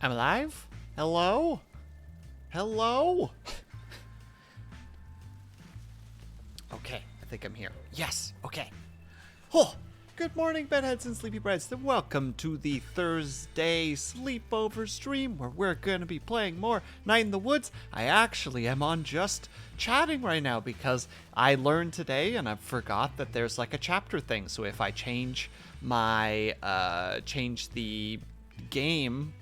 I'm alive? Hello? Hello? Okay, I think I'm here. Yes, okay. Oh, good morning, bedheads and sleepy breads. Welcome to the Thursday sleepover stream where we're going to be playing more Night in the Woods. I actually am on just chatting right now because I learned today and I forgot that there's like a chapter thing. So if I change my, change the game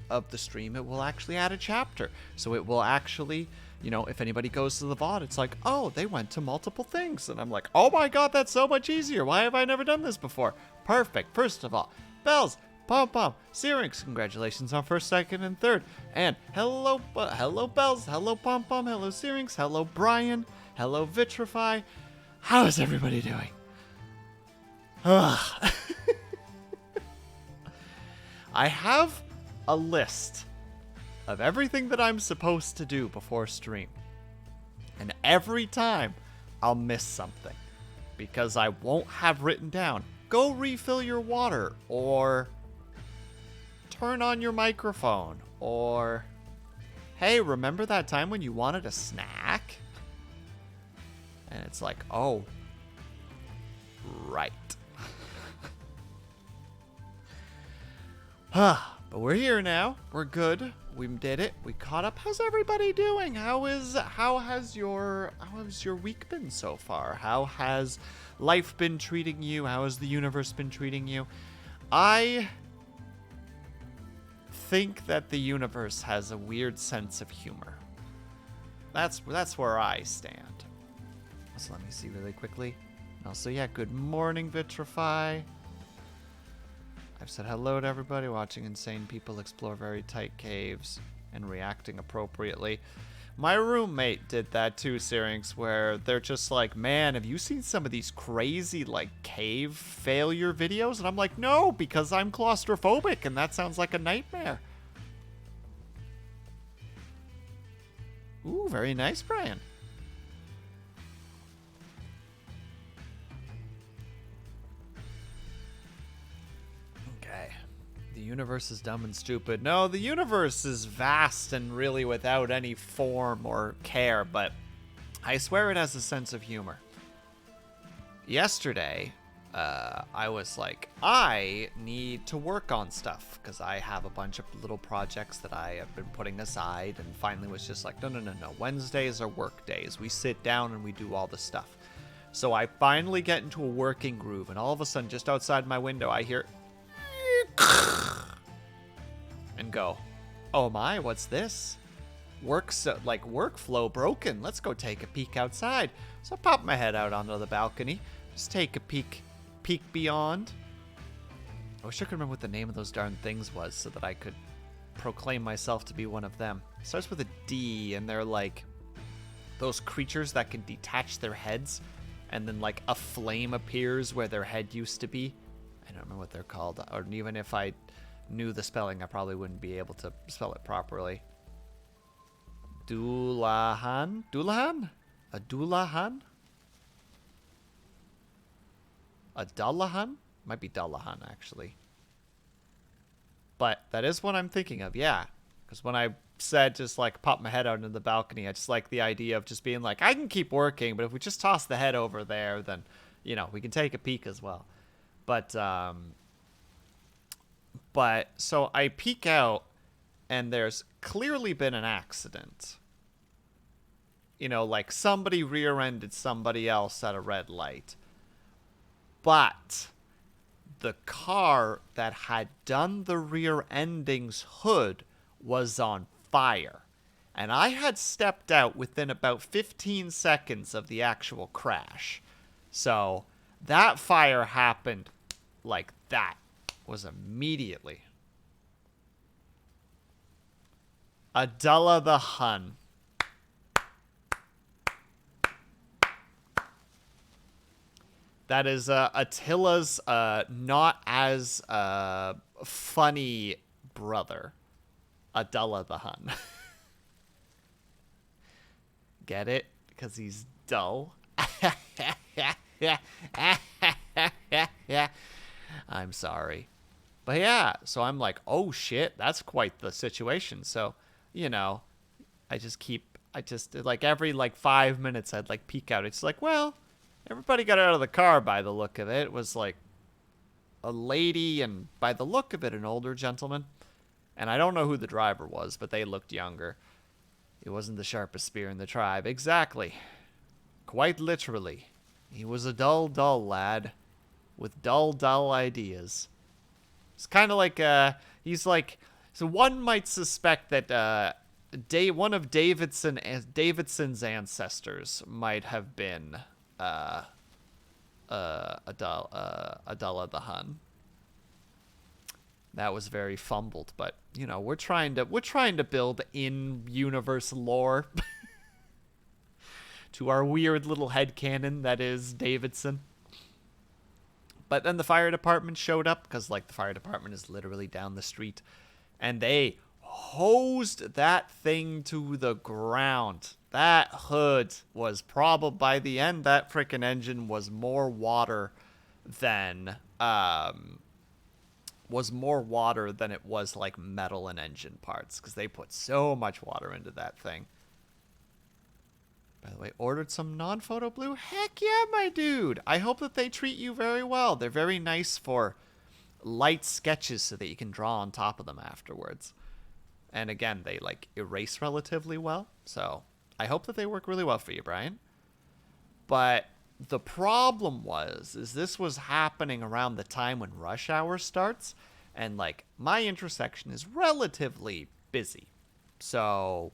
of the stream, it will actually add a chapter. So it will actually, you know, if anybody goes to the VOD, it's like, oh, they went to multiple things. And I'm like, oh my god, that's so much easier. Why have I never done this before? Perfect. First of all, bells, pom-pom, Syrinx, congratulations on first, second, and third. And hello, hello bells, hello pom-pom, hello Syrinx, hello Brian, hello Vitrify. How is everybody doing? Ugh. I have a list of everything that I'm supposed to do before stream. And every time I'll miss something because I won't have written down, go refill your water, or turn on your microphone, or hey, remember that time when you wanted a snack? And it's like, oh, right. But we're here now. We're good. We did it. We caught up. How's everybody doing? How has your week been so far? How has life been treating you? How has the universe been treating you? I think that the universe has a weird sense of humor. That's where I stand. So let me see really quickly. Also, yeah, good morning, Vitrify. I've said hello to everybody watching insane people explore very tight caves and reacting appropriately. My roommate did that too, Syrinx, where they're just like, man, have you seen some of these crazy, like, cave failure videos? And I'm like, no, because I'm claustrophobic, and that sounds like a nightmare. Ooh, very nice, Brian. The universe is dumb and stupid. No, the universe is vast and really without any form or care, but I swear it has a sense of humor. Yesterday, I was like, I need to work on stuff because I have a bunch of little projects that I have been putting aside, and finally was just like, no. Wednesdays are work days. We sit down and we do all the stuff. So I finally get into a working groove, and all of a sudden, just outside my window, I hear and go, oh my, what's this? Workflow broken. Let's go take a peek outside. So I pop my head out onto the balcony, just take a peek beyond. I wish I could remember what the name of those darn things was so that I could proclaim myself to be one of them. It starts with a D, and they're like those creatures that can detach their heads, and then like a flame appears where their head used to be. I don't remember what they're called, or even if I knew the spelling, I probably wouldn't be able to spell it properly. Dullahan? A Dullahan? A Dullahan? Might be Dullahan, actually. But that is what I'm thinking of, yeah. Because when I said just like pop my head out into the balcony, I just like the idea of just being like, I can keep working, but if we just toss the head over there, then, you know, we can take a peek as well. But so I peek out, and there's clearly been an accident. You know, like somebody rear-ended somebody else at a red light. But the car that had done the rear-ending's hood was on fire. And I had stepped out within about 15 seconds of the actual crash. So that fire happened like that. Was immediately. Adella the Hun. That is Attila's not as funny brother. Adella the Hun. Get it? Because he's dull. I'm sorry. But yeah, so I'm like, oh shit, that's quite the situation. So, you know, I just like every like 5 minutes I'd like peek out. It's like, well, everybody got out of the car by the look of it. It was like a lady and by the look of it, an older gentleman. And I don't know who the driver was, but they looked younger. It wasn't the sharpest spear in the tribe. Exactly. Quite literally. He was a dull, dull lad with dull, dull ideas. It's kind of like, he's like, so one might suspect that one of Davidson's ancestors might have been Adela the Hun. That was very fumbled, but you know, we're trying to build in-universe lore to our weird little headcanon that is Davidson. But then the fire department showed up because like the fire department is literally down the street, and they hosed that thing to the ground. That hood was probably by the end that frickin' engine was more water than it was like metal and engine parts because they put so much water into that thing. By the way, ordered some non-photo blue? Heck yeah, my dude! I hope that they treat you very well. They're very nice for light sketches so that you can draw on top of them afterwards. And again, they like erase relatively well. So I hope that they work really well for you, Brian. But the problem is this was happening around the time when rush hour starts. And like my intersection is relatively busy. So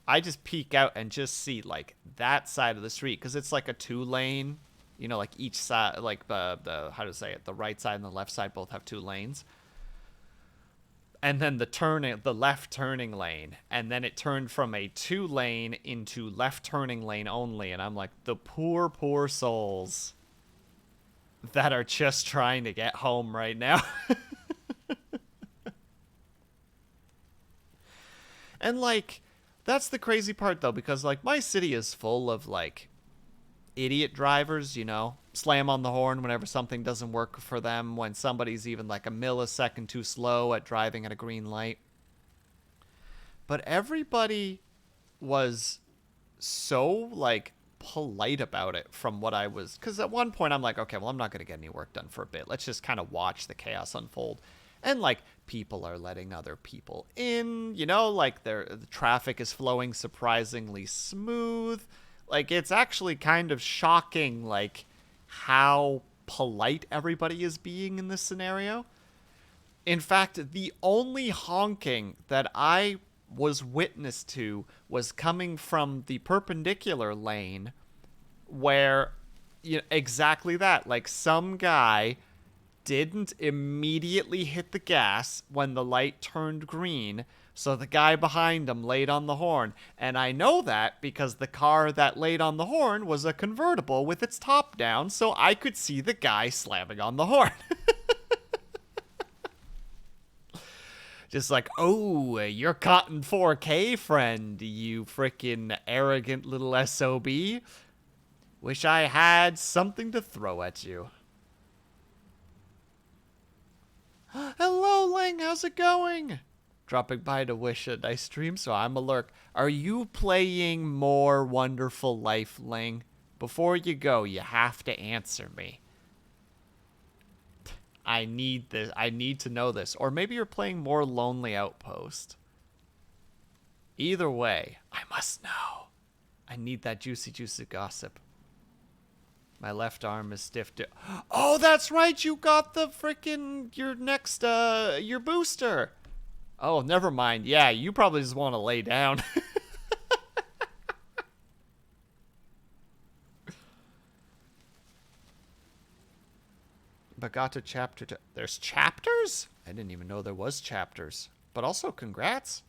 I just peek out and just see like that side of the street because it's like a 2-lane, you know, like each side, like the how to say it, the right side and the left side both have 2 lanes. And then the left turning lane, and then it turned from a 2-lane into left turning lane only, and I'm like, the poor souls that are just trying to get home right now. And like that's the crazy part though, because like my city is full of like idiot drivers, you know, slam on the horn whenever something doesn't work for them, when somebody's even like a millisecond too slow at driving at a green light. But everybody was so like polite about it from what I was, because at one point I'm like, okay, well, I'm not going to get any work done for a bit. Let's just kind of watch the chaos unfold. And like people are letting other people in, you know, like the traffic is flowing surprisingly smooth. Like it's actually kind of shocking like how polite everybody is being in this scenario. In fact, the only honking that I was witness to was coming from the perpendicular lane where, you know, exactly that. Like some guy didn't immediately hit the gas when the light turned green, so the guy behind him laid on the horn. And I know that because the car that laid on the horn was a convertible with its top down, so I could see the guy slamming on the horn. Just like, oh, you're caught in 4K, friend, you frickin' arrogant little SOB. Wish I had something to throw at you. Hello, Ling, how's it going? Dropping by to wish a nice stream, so I'm a lurk. Are you playing more Wonderful Life, Ling? Before you go, you have to answer me. I need this. I need to know this. Or maybe you're playing more Lonely Outpost. Either way, I must know. I need that juicy, juicy gossip. My left arm is stiff. Oh, that's right. You got the frickin' your next, your booster. Oh, never mind. Yeah, you probably just want to lay down. But got to chapter 2. There's chapters? I didn't even know there was chapters. But also, congrats.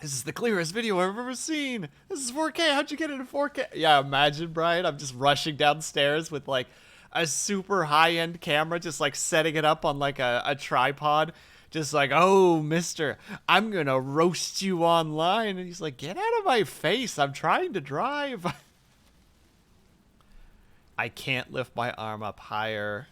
This is the clearest video I've ever seen. This is 4K. How'd you get it in 4K? Yeah, imagine, Brian. I'm just rushing downstairs with like a super high-end camera, just like setting it up on like a tripod. Just like, oh, mister, I'm going to roast you online. And he's like, get out of my face. I'm trying to drive. I can't lift my arm up higher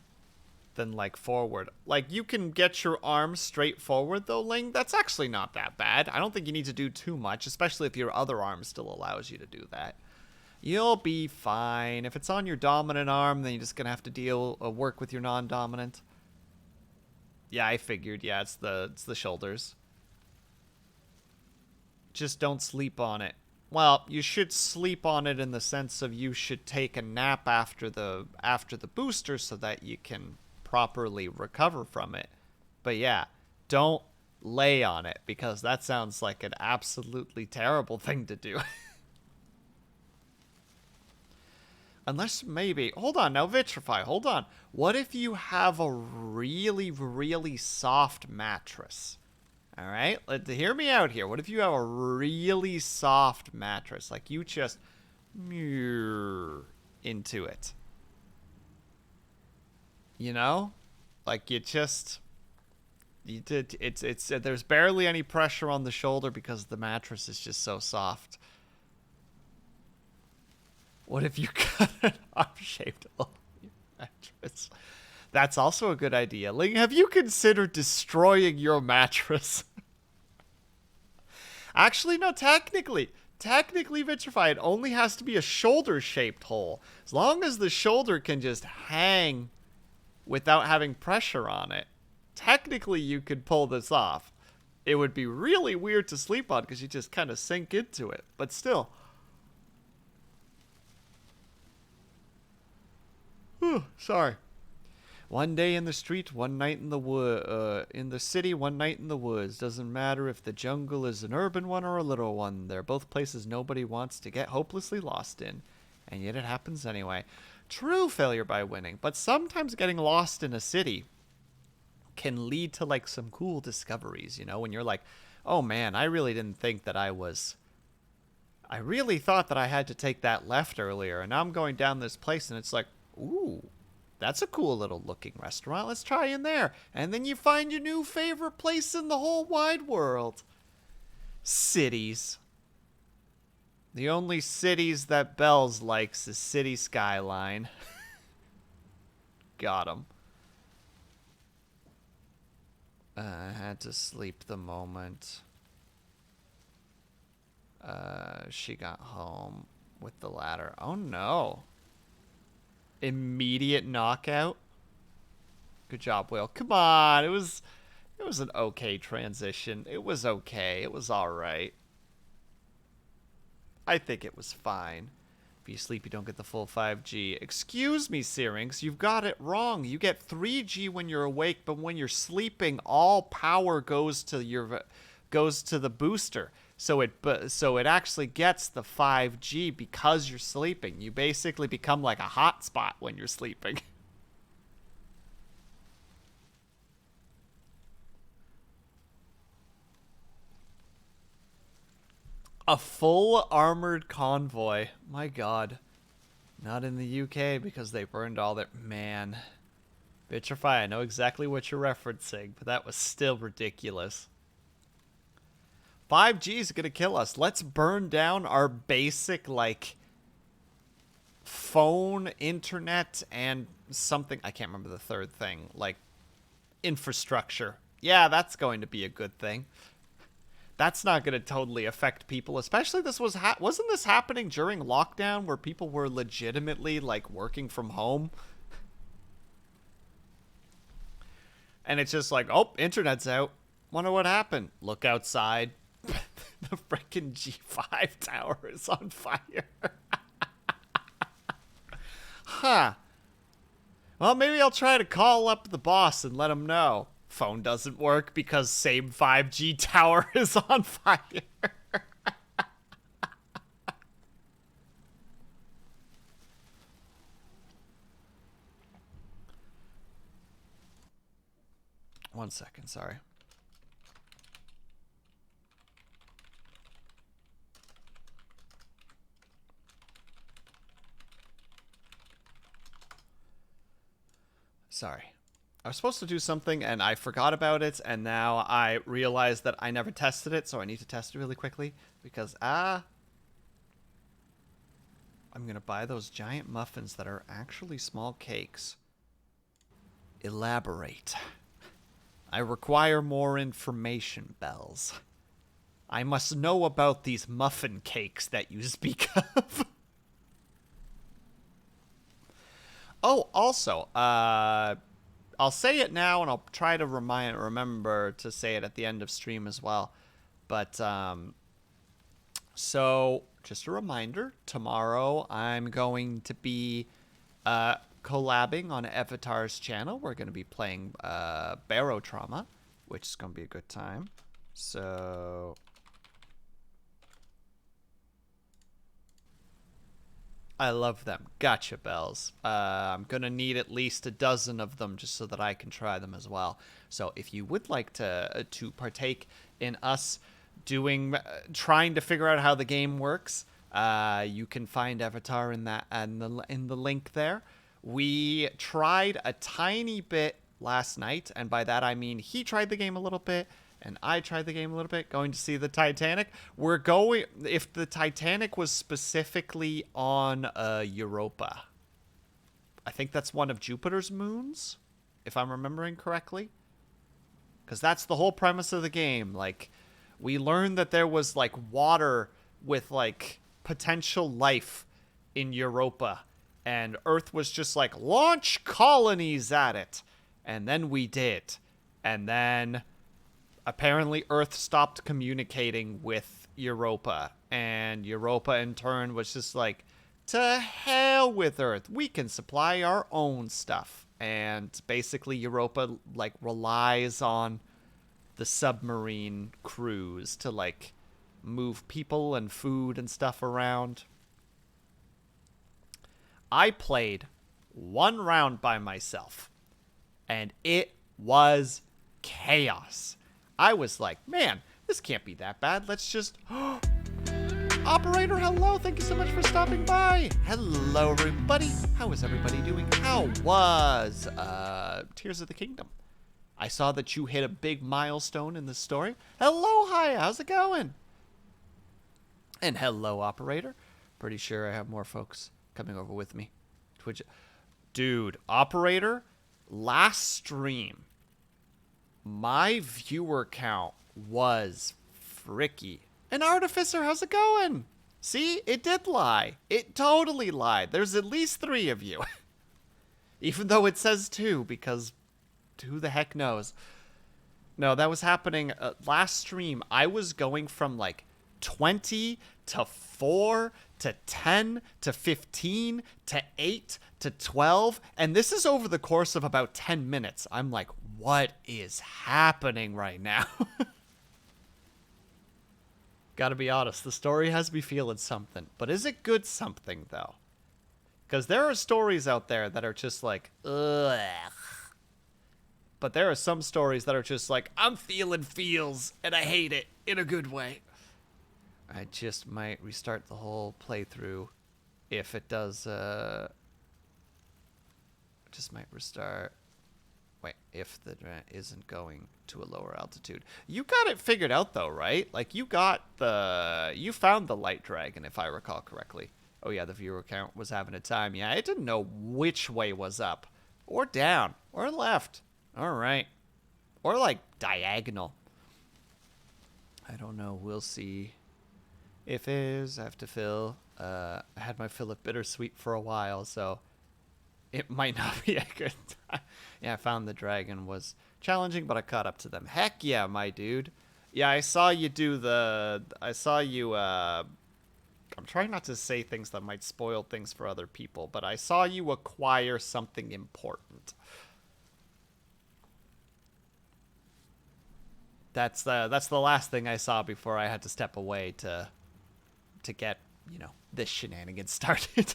than, like, forward. Like, you can get your arm straight forward, though, Ling. That's actually not that bad. I don't think you need to do too much, especially if your other arm still allows you to do that. You'll be fine. If it's on your dominant arm, then you're just gonna have to work with your non-dominant. Yeah, I figured. Yeah, it's the shoulders. Just don't sleep on it. Well, you should sleep on it in the sense of you should take a nap after the booster so that you can properly recover from it. But yeah, don't lay on it because that sounds like an absolutely terrible thing to do. Unless maybe... Hold on, now Vitrify, hold on. What if you have a really, really soft mattress? Alright, hear me out here. What if you have a really soft mattress? Like you just... into it. You know? Like you just... There's barely any pressure on the shoulder because the mattress is just so soft. What if you cut an arm-shaped mattress? That's also a good idea. Ling, have you considered destroying your mattress? Actually, no, technically, Vitrify, it only has to be a shoulder-shaped hole. As long as the shoulder can just hang without having pressure on it, technically you could pull this off. It would be really weird to sleep on because you just kind of sink into it, but still... Whew, sorry. One day in the street, one night in the in the city, one night in the woods. Doesn't matter if the jungle is an urban one or a little one. They're both places nobody wants to get hopelessly lost in. And yet it happens anyway. True failure by winning, but sometimes getting lost in a city can lead to, like, some cool discoveries, you know? When you're like, oh man, I really didn't think that I really thought that I had to take that left earlier, and now I'm going down this place, and it's like, ooh, that's a cool little looking restaurant. Let's try in there. And then you find your new favorite place in the whole wide world. Cities. The only cities that Bells likes is City Skyline. Got him. I had to sleep the moment she got home with the ladder. Oh no. Immediate knockout. Good job, Will. Come on. It was an okay transition. It was okay. It was alright. I think it was fine. If you sleep, you don't get the full 5G. Excuse me, Syrinx. You've got it wrong. You get 3G when you're awake, but when you're sleeping, all power goes to the booster. So it actually gets the 5G because you're sleeping. You basically become like a hotspot when you're sleeping. A full armored convoy. My god. Not in the UK because they burned all their... Man. Vitrify, I know exactly what you're referencing, but that was still ridiculous. 5G is gonna kill us. Let's burn down our basic, like, phone, internet, and something... I can't remember the third thing. Like, infrastructure. Yeah, that's going to be a good thing. That's not going to totally affect people, especially this wasn't this happening during lockdown where people were legitimately, like, working from home? And it's just like, oh, internet's out. Wonder what happened. Look outside. The freaking G5 tower is on fire. Huh. Well, maybe I'll try to call up the boss and let him know. Phone doesn't work because same 5G tower is on fire. One second, sorry. Sorry. I was supposed to do something and I forgot about it, and now I realize that I never tested it, so I need to test it really quickly because I'm gonna buy those giant muffins that are actually small cakes. Elaborate. I require more information, Bells. I must know about these muffin cakes that you speak of. Oh, also, I'll say it now, and I'll try to remember to say it at the end of stream as well. But so just a reminder: tomorrow I'm going to be collabing on Avatar's channel. We're going to be playing Barotrauma, which is going to be a good time. So I love them. Gotcha, Bells. I'm going to need at least a dozen of them just so that I can try them as well. So if you would like to partake in us trying to figure out how the game works, you can find Avatar in the link there. We tried a tiny bit last night, and by that I mean he tried the game a little bit, and I tried the game a little bit, going to see the Titanic. If the Titanic was specifically on Europa. I think that's one of Jupiter's moons, if I'm remembering correctly. Because that's the whole premise of the game. Like, we learned that there was, like, water with, like, potential life in Europa. And Earth was just like, launch colonies at it. And then we did. And then apparently Earth stopped communicating with Europa. And Europa in turn was just like, to hell with Earth. We can supply our own stuff. And basically Europa like relies on the submarine crews to like move people and food and stuff around. I played one round by myself, and it was chaos. I was like, man, this can't be that bad. Let's just... Operator, hello. Thank you so much for stopping by. Hello, everybody. How is everybody doing? How was Tears of the Kingdom? I saw that you hit a big milestone in the story. Hello, hi. How's it going? And hello, Operator. Pretty sure I have more folks coming over with me. Twitch. Dude, Operator, last stream, my viewer count was fricky. And Artificer, how's it going? See, it did lie. It totally lied. There's at least 3 of you. Even though it says 2, because who the heck knows? No, that was happening last stream. I was going from like 20 to 4 to 10 to 15 to 8 to 12, and this is over the course of about 10 minutes. I'm like, what is happening right now? Gotta be honest, the story has me feeling something. But is it good something, though? Because there are stories out there that are just like, ugh. But there are some stories that are just like, I'm feeling feels, and I hate it in a good way. I just might restart the whole playthrough if it does, just might restart. Wait, if the isn't going to a lower altitude. You got it figured out though, right? Like you found the light dragon, if I recall correctly. Oh yeah, the viewer count was having a time. Yeah, it didn't know which way was up or down or left. All right. Or like diagonal. I don't know. We'll see. If is, I have to fill. I had my fill of bittersweet for a while, so it might not be a good time. Yeah, I found the dragon was challenging, but I caught up to them. Heck yeah, my dude. Yeah, I saw you do the... I saw you, I'm trying not to say things that might spoil things for other people, but I saw you acquire something important. That's the last thing I saw before I had to step away to get, you know, this shenanigans started.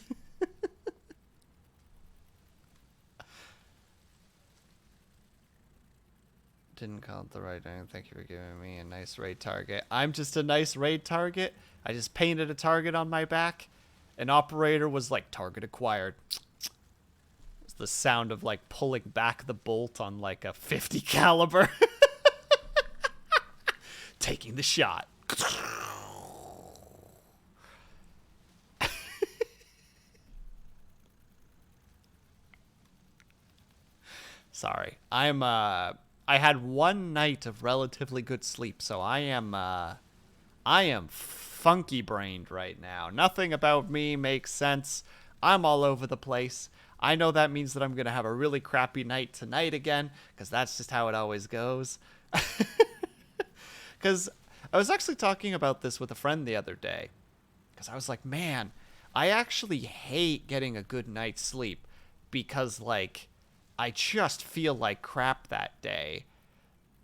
Didn't call it the right name. Thank you for giving me a nice raid target. I'm just a nice raid target. I just painted a target on my back. An operator was like, target acquired. It's the sound of like pulling back the bolt on like a 50 caliber. Taking the shot. Sorry. I had one night of relatively good sleep, so I am funky brained right now. Nothing about me makes sense. I'm all over the place. I know that means that I'm going to have a really crappy night tonight again, because that's just how it always goes. Because I was actually talking about this with a friend the other day. Because I was like, man, I actually hate getting a good night's sleep because, like, I just feel like crap that day.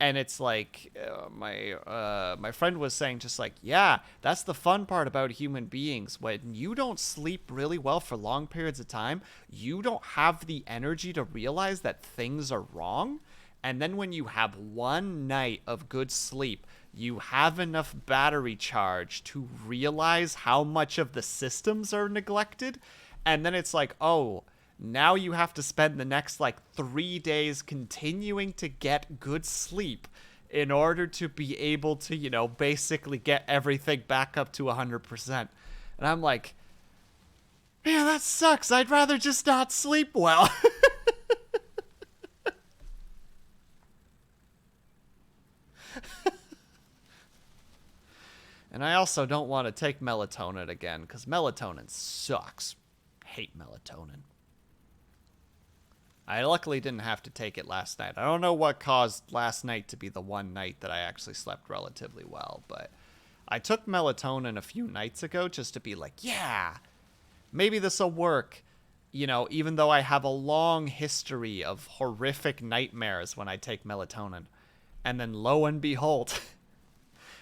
And it's like my friend was saying, just like, yeah, that's the fun part about human beings. When you don't sleep really well for long periods of time, you don't have the energy to realize that things are wrong. And then when you have one night of good sleep, you have enough battery charge to realize how much of the systems are neglected. And then it's like, oh, now you have to spend the next like 3 days continuing to get good sleep in order to be able to, basically get everything back up to 100%. And I'm like, man, that sucks. I'd rather just not sleep well. And I also don't want to take melatonin again, because melatonin sucks. Hate melatonin. I luckily didn't have to take it last night. I don't know what caused last night to be the one night that I actually slept relatively well, but I took melatonin a few nights ago just to be like, yeah, maybe this will work. Even though I have a long history of horrific nightmares when I take melatonin. And then lo and behold,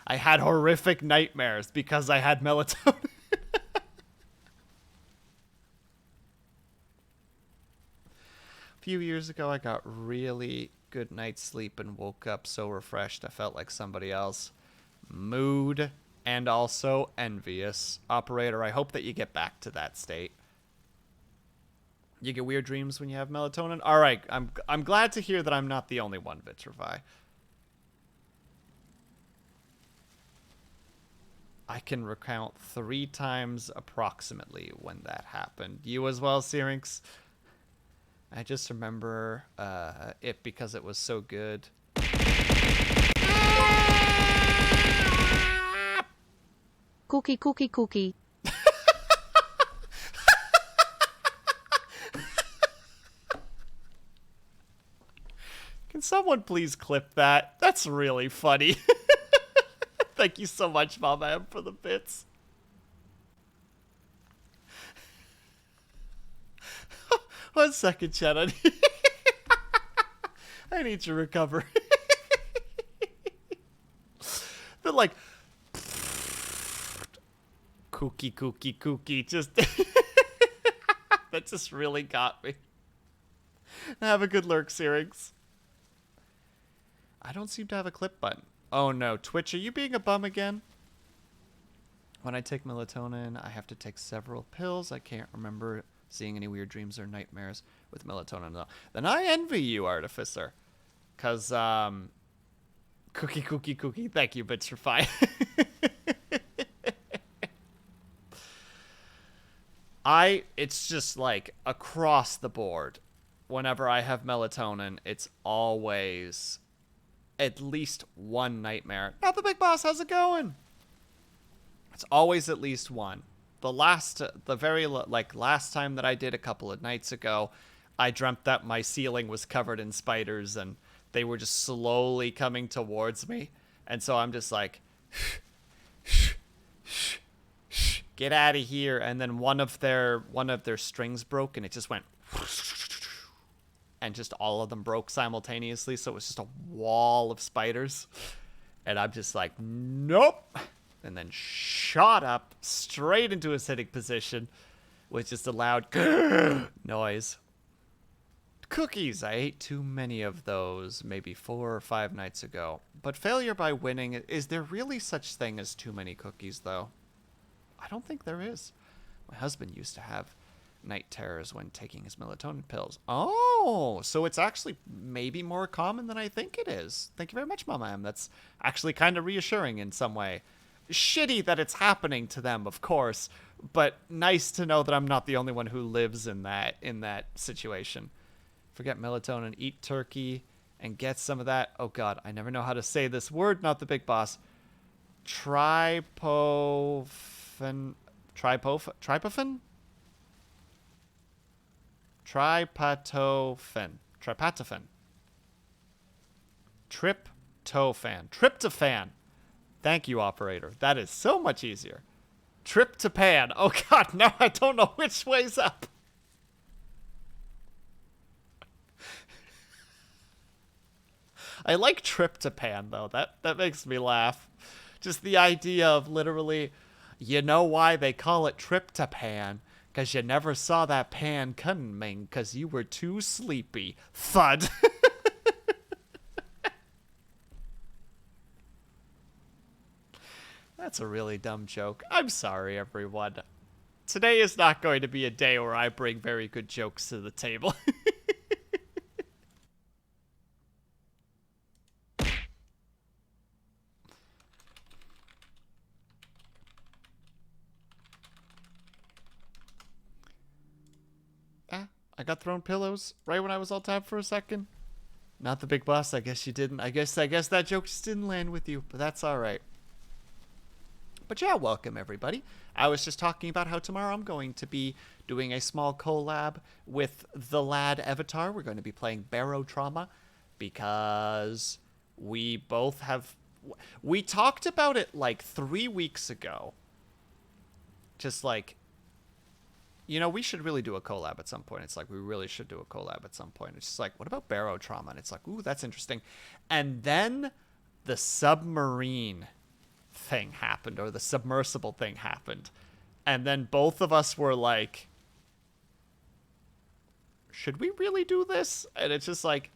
I had horrific nightmares because I had melatonin. A few years ago, I got really good night's sleep and woke up so refreshed I felt like somebody else. Mood and also envious. Operator, I hope that you get back to that state. You get weird dreams when you have melatonin? All right, I'm glad to hear that I'm not the only one, Vitravi. I can recount 3 times approximately when that happened. You as well, Syrinx? I just remember it because it was so good. Cookie, cookie, cookie. Can someone please clip that? That's really funny. Thank you so much, Mom Am, for the bits. One second, Chad. I need to recover. But like, kooky, kooky, kooky. Just that just really got me. Have a good lurk, Syrinx. I don't seem to have a clip button. Oh no, Twitch, are you being a bum again? When I take melatonin, I have to take several pills. I can't remember seeing any weird dreams or nightmares with melatonin though. Then I envy you, Artificer. Cause cookie, cookie, cookie. Thank you, Bits for fine. It's just like across the board. Whenever I have melatonin, it's always at least one nightmare. Not the big boss, how's it going? It's always at least one. Last time that I did a couple of nights ago, I dreamt that my ceiling was covered in spiders and they were just slowly coming towards me. And so I'm just like, get out of here. And then one of their strings broke and it just went, and just all of them broke simultaneously. So it was just a wall of spiders. And I'm just like, nope. And then shot up straight into a sitting position with just a loud noise. Cookies. I ate too many of those maybe 4 or 5 nights ago. But failure by winning, is there really such thing as too many cookies, though? I don't think there is. My husband used to have night terrors when taking his melatonin pills. Oh, so it's actually maybe more common than I think it is. Thank you very much, Mama M. That's actually kind of reassuring in some way. Shitty that it's happening to them, of course, but nice to know that I'm not the only one who lives in that situation. forget melatonin, eat turkey, and get some of that. Oh God, I never know how to say this word. Not the big boss. Tryptophan. Tryptophan. Tryptophan. Tryptophan. Thank you, operator. That is so much easier. Tryptophan. Oh God, now I don't know which way's up. I like tryptophan though. That makes me laugh. Just the idea of literally, you know why they call it tryptophan? Because you never saw that pan coming because you were too sleepy. Thud. That's a really dumb joke. I'm sorry, everyone. Today is not going to be a day where I bring very good jokes to the table. I got thrown pillows right when I was all tapped for a second. Not the big boss. I guess you didn't. I guess that joke just didn't land with you, but that's all right. But yeah, welcome everybody. I was just talking about how tomorrow I'm going to be doing a small collab with the lad Avatar. We're going to be playing Barotrauma because we both have... We talked about it like 3 weeks ago. Just like, you know, we should really do a collab at some point. It's like, we really should do a collab at some point. It's just like, what about Barotrauma? And it's like, ooh, that's interesting. And then the submarine thing happened, or the submersible thing happened. And then both of us were like, should we really do this? And it's just like,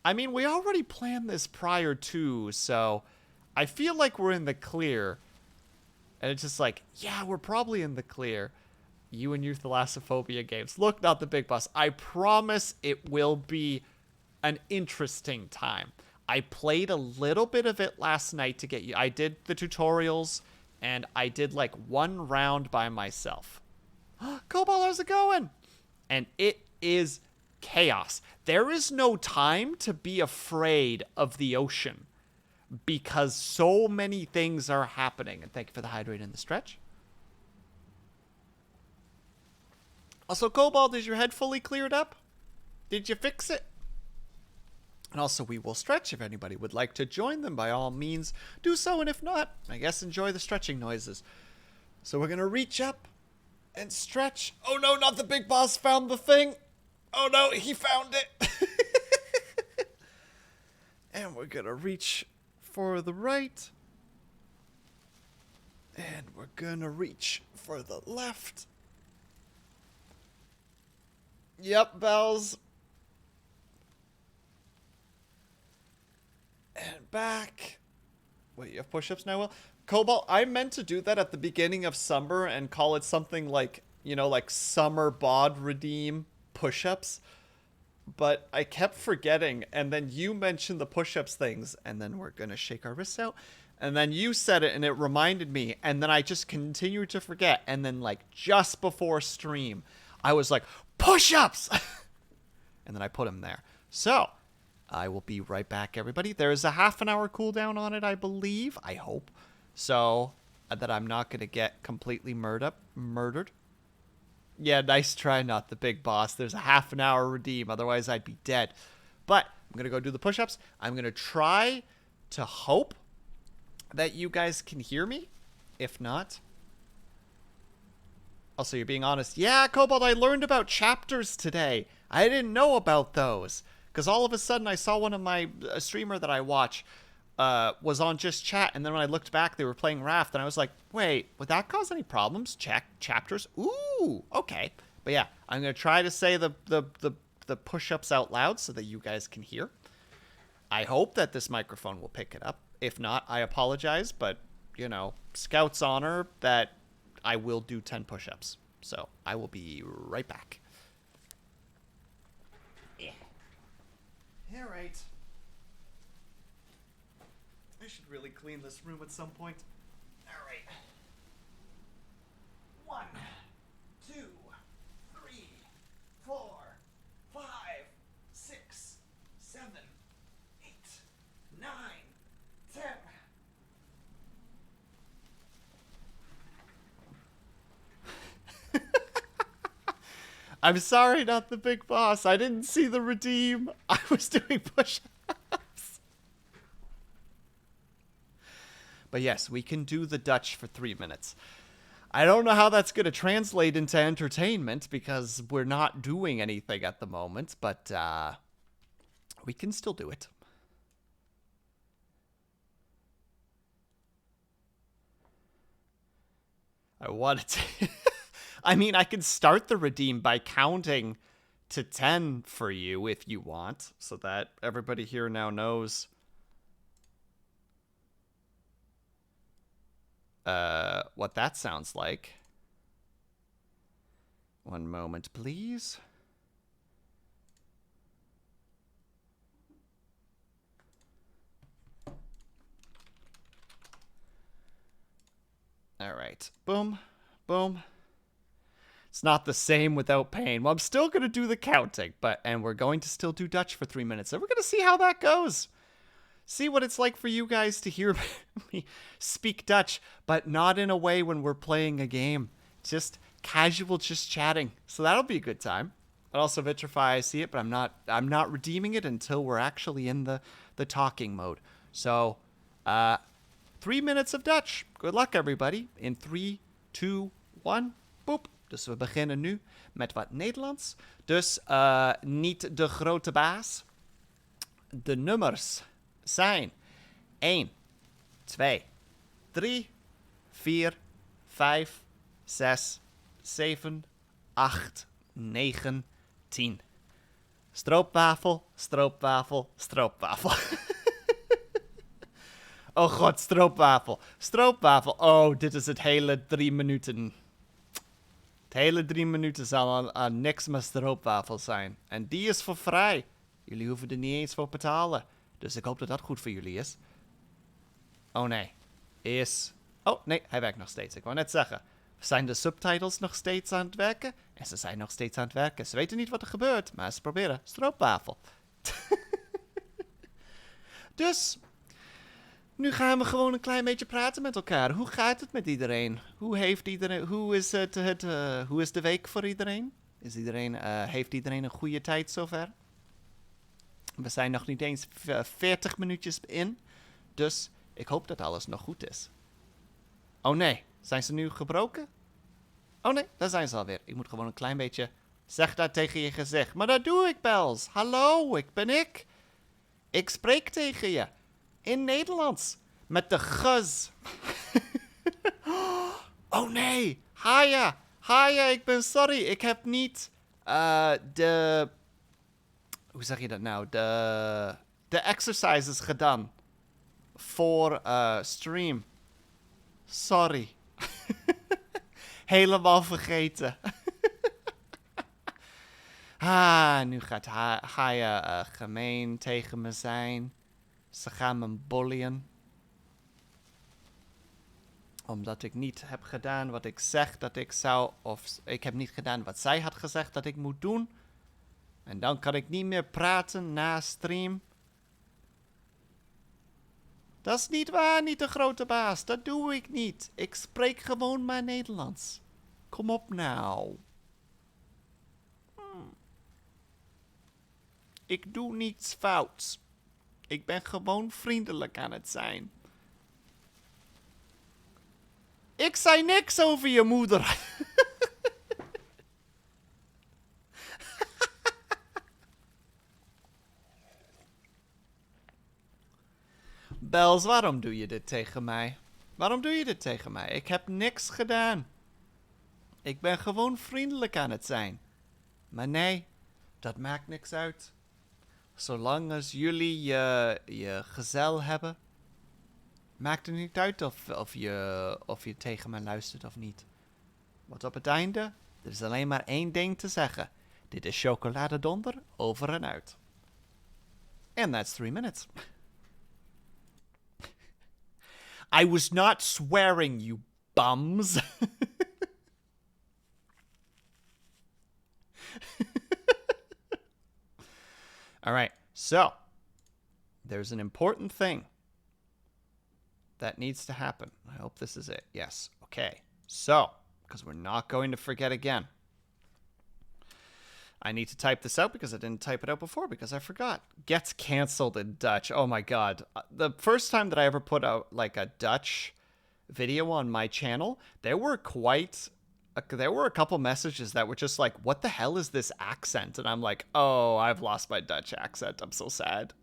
I mean, we already planned this prior to, so I feel like we're in the clear. And it's just like, yeah, we're probably in the clear. You and your Thalassophobia games. Look, not the big boss. I promise it will be an interesting time. I played a little bit of it last night to get you. I did the tutorials, and I did like 1 round by myself. Cobalt, how's it going? And it is chaos. There is no time to be afraid of the ocean because so many things are happening. And thank you for the hydrate and the stretch. Also, Cobalt, is your head fully cleared up? Did you fix it? And also, we will stretch. If anybody would like to join them, by all means, do so. And if not, I guess enjoy the stretching noises. So we're going to reach up and stretch. Oh no, not the big boss found the thing. Oh no, he found it. And we're going to reach for the right. And we're going to reach for the left. Yep, bells. And back. Wait, you have push-ups now, Will? Cobalt, I meant to do that at the beginning of summer and call it something like, you know, like summer bod redeem push-ups. But I kept forgetting, and then you mentioned the push-ups things, and then we're going to shake our wrists out. And then you said it, and it reminded me, and then I just continued to forget. And then, like, just before stream, I was like, push-ups! And then I put them there. So, I will be right back, everybody. There is a half-an-hour cooldown on it, I believe. I hope. So, that I'm not going to get completely murdered. Yeah, nice try, not the big boss. There's a half-an-hour redeem. Otherwise, I'd be dead. But, I'm going to go do the push-ups. I'm going to try to hope that you guys can hear me. If not... Also, you're being honest. Yeah, Cobalt, I learned about chapters today. I didn't know about those. Because all of a sudden, I saw one of my streamer that I watch was on just chat. And then when I looked back, they were playing Raft. And I was like, wait, would that cause any problems? Check chapters? Ooh, okay. But yeah, I'm going to try to say the push-ups out loud so that you guys can hear. I hope that this microphone will pick it up. If not, I apologize. But, you know, Scout's honor that... I will do 10 push-ups. So, I will be right back. Yeah. All right. I should really clean this room at some point. All right. 1, 2, 3, 4, 5, 6, I'm sorry, not the big boss. I didn't see the redeem. I was doing push-ups. But yes, we can do the Dutch for 3 minutes. I don't know how that's going to translate into entertainment because we're not doing anything at the moment, but we can still do it. I wanted to... I mean, I can start the redeem by counting to 10 for you if you want, so that everybody here now knows. What that sounds like. One moment, please. All right. Boom. Boom. It's not the same without pain. Well, I'm still going to do the counting, and we're going to still do Dutch for 3 minutes. And we're going to see how that goes. See what it's like for you guys to hear me speak Dutch, but not in a way when we're playing a game. Just casual, just chatting. So that'll be a good time. And also Vitrify, I see it, but I'm not redeeming it until we're actually in the talking mode. So, 3 minutes of Dutch. Good luck, everybody. In 3, 2, 1, boop. Dus we beginnen nu met wat Nederlands. Dus niet de grote baas. De nummers zijn 1, 2, 3, 4, 5, 6, 7, 8, 9, 10. Stroopwafel, stroopwafel, stroopwafel. Oh god, stroopwafel. Stroopwafel. Oh, dit is het hele 3 minuten. Het hele 3 minuten zal aan niks maar stroopwafel zijn. En die is voor vrij. Jullie hoeven er niet eens voor betalen. Dus ik hoop dat dat goed voor jullie is. Oh nee. Oh nee, hij werkt nog steeds. Ik wou net zeggen. Zijn de subtitles nog steeds aan het werken? En ze zijn nog steeds aan het werken. Ze weten niet wat er gebeurt, maar ze proberen. Stroopwafel. Dus... nu gaan we gewoon een klein beetje praten met elkaar. Hoe gaat het met iedereen? Hoe is hoe is de week voor iedereen? Heeft iedereen een goede tijd zover? We zijn nog niet eens 40 minuutjes in. Dus ik hoop dat alles nog goed is. Oh nee, zijn ze nu gebroken? Oh nee, daar zijn ze alweer. Ik moet gewoon een klein beetje... zeg dat tegen je gezicht. Maar dat doe ik, Bels. Hallo, ik ben ik. Ik spreek tegen je. In Nederlands. Met de guz. Oh nee. Haya. Haya, ik ben sorry. Ik heb niet hoe zeg je dat nou? De exercises gedaan. Voor stream. Sorry. Helemaal vergeten. Nu gaat Haya gemeen tegen me zijn. Ze gaan me bullyen. Omdat ik niet heb gedaan wat ik zeg dat ik zou... of ik heb niet gedaan wat zij had gezegd dat ik moet doen. En dan kan ik niet meer praten na stream. Dat is niet waar, niet de grote baas. Dat doe ik niet. Ik spreek gewoon maar Nederlands. Kom op nou. Ik doe niets fouts. Ik ben gewoon vriendelijk aan het zijn. Ik zei niks over je moeder. Bels, waarom doe je dit tegen mij? Waarom doe je dit tegen mij? Ik heb niks gedaan. Ik ben gewoon vriendelijk aan het zijn. Maar nee, dat maakt niks uit. Zolang als jullie je gezel hebben, maakt het niet uit of je tegen me luistert of niet. Want op het einde, er is alleen maar één ding te zeggen. Dit is chocoladedonder over en uit. And that's 3 minutes. I was not swearing, you bums. All right, so there's an important thing that needs to happen. I hope this is it. Yes, okay. So, because we're not going to forget again. I need to type this out because I didn't type it out before because I forgot. Gets canceled in Dutch. Oh my god. The first time that I ever put out like a Dutch video on my channel, there were a couple messages that were just like, what the hell is this accent? And I'm like, oh, I've lost my Dutch accent. I'm so sad.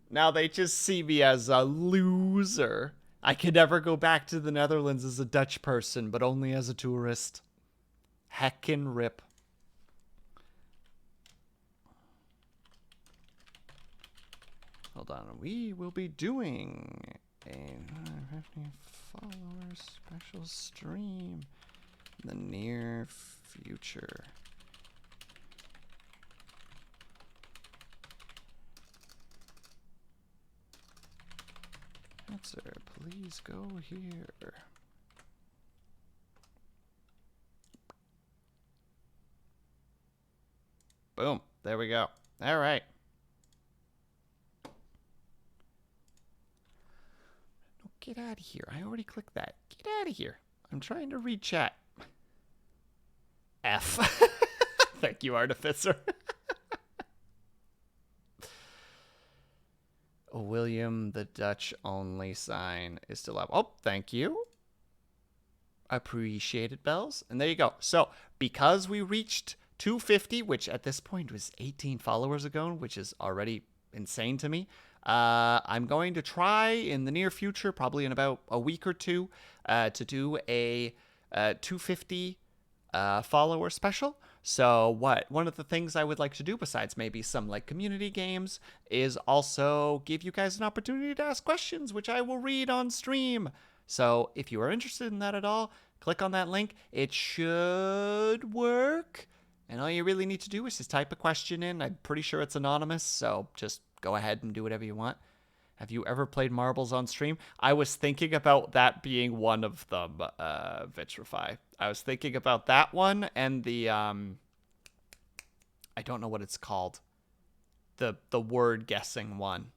Now they just see me as a loser. I can never go back to the Netherlands as a Dutch person, but only as a tourist. Heckin' rip. Hold on. We will be doing a 150 follower special stream in the near future. Answer, please go here. Boom. There we go. All right. No, get out of here. I already clicked that. Get out of here. I'm trying to read chat. F. Thank you, Artificer. William, the Dutch only sign is still up. Oh, thank you. Appreciate it, Bells. And there you go. So, because we reached 250, which at this point was 18 followers ago, which is already insane to me, I'm going to try in the near future, probably in about a week or two, to do a 250 follower special. So one of the things I would like to do, besides maybe some like community games, is also give you guys an opportunity to ask questions, which I will read on stream. So if you are interested in that at all, click on that link. It should work. And all you really need to do is just type a question in. I'm pretty sure it's anonymous, so just go ahead and do whatever you want. Have you ever played marbles on stream? I was thinking about that being one of them, Vitrify. I was thinking about that one and the, I don't know what it's called. The word guessing one.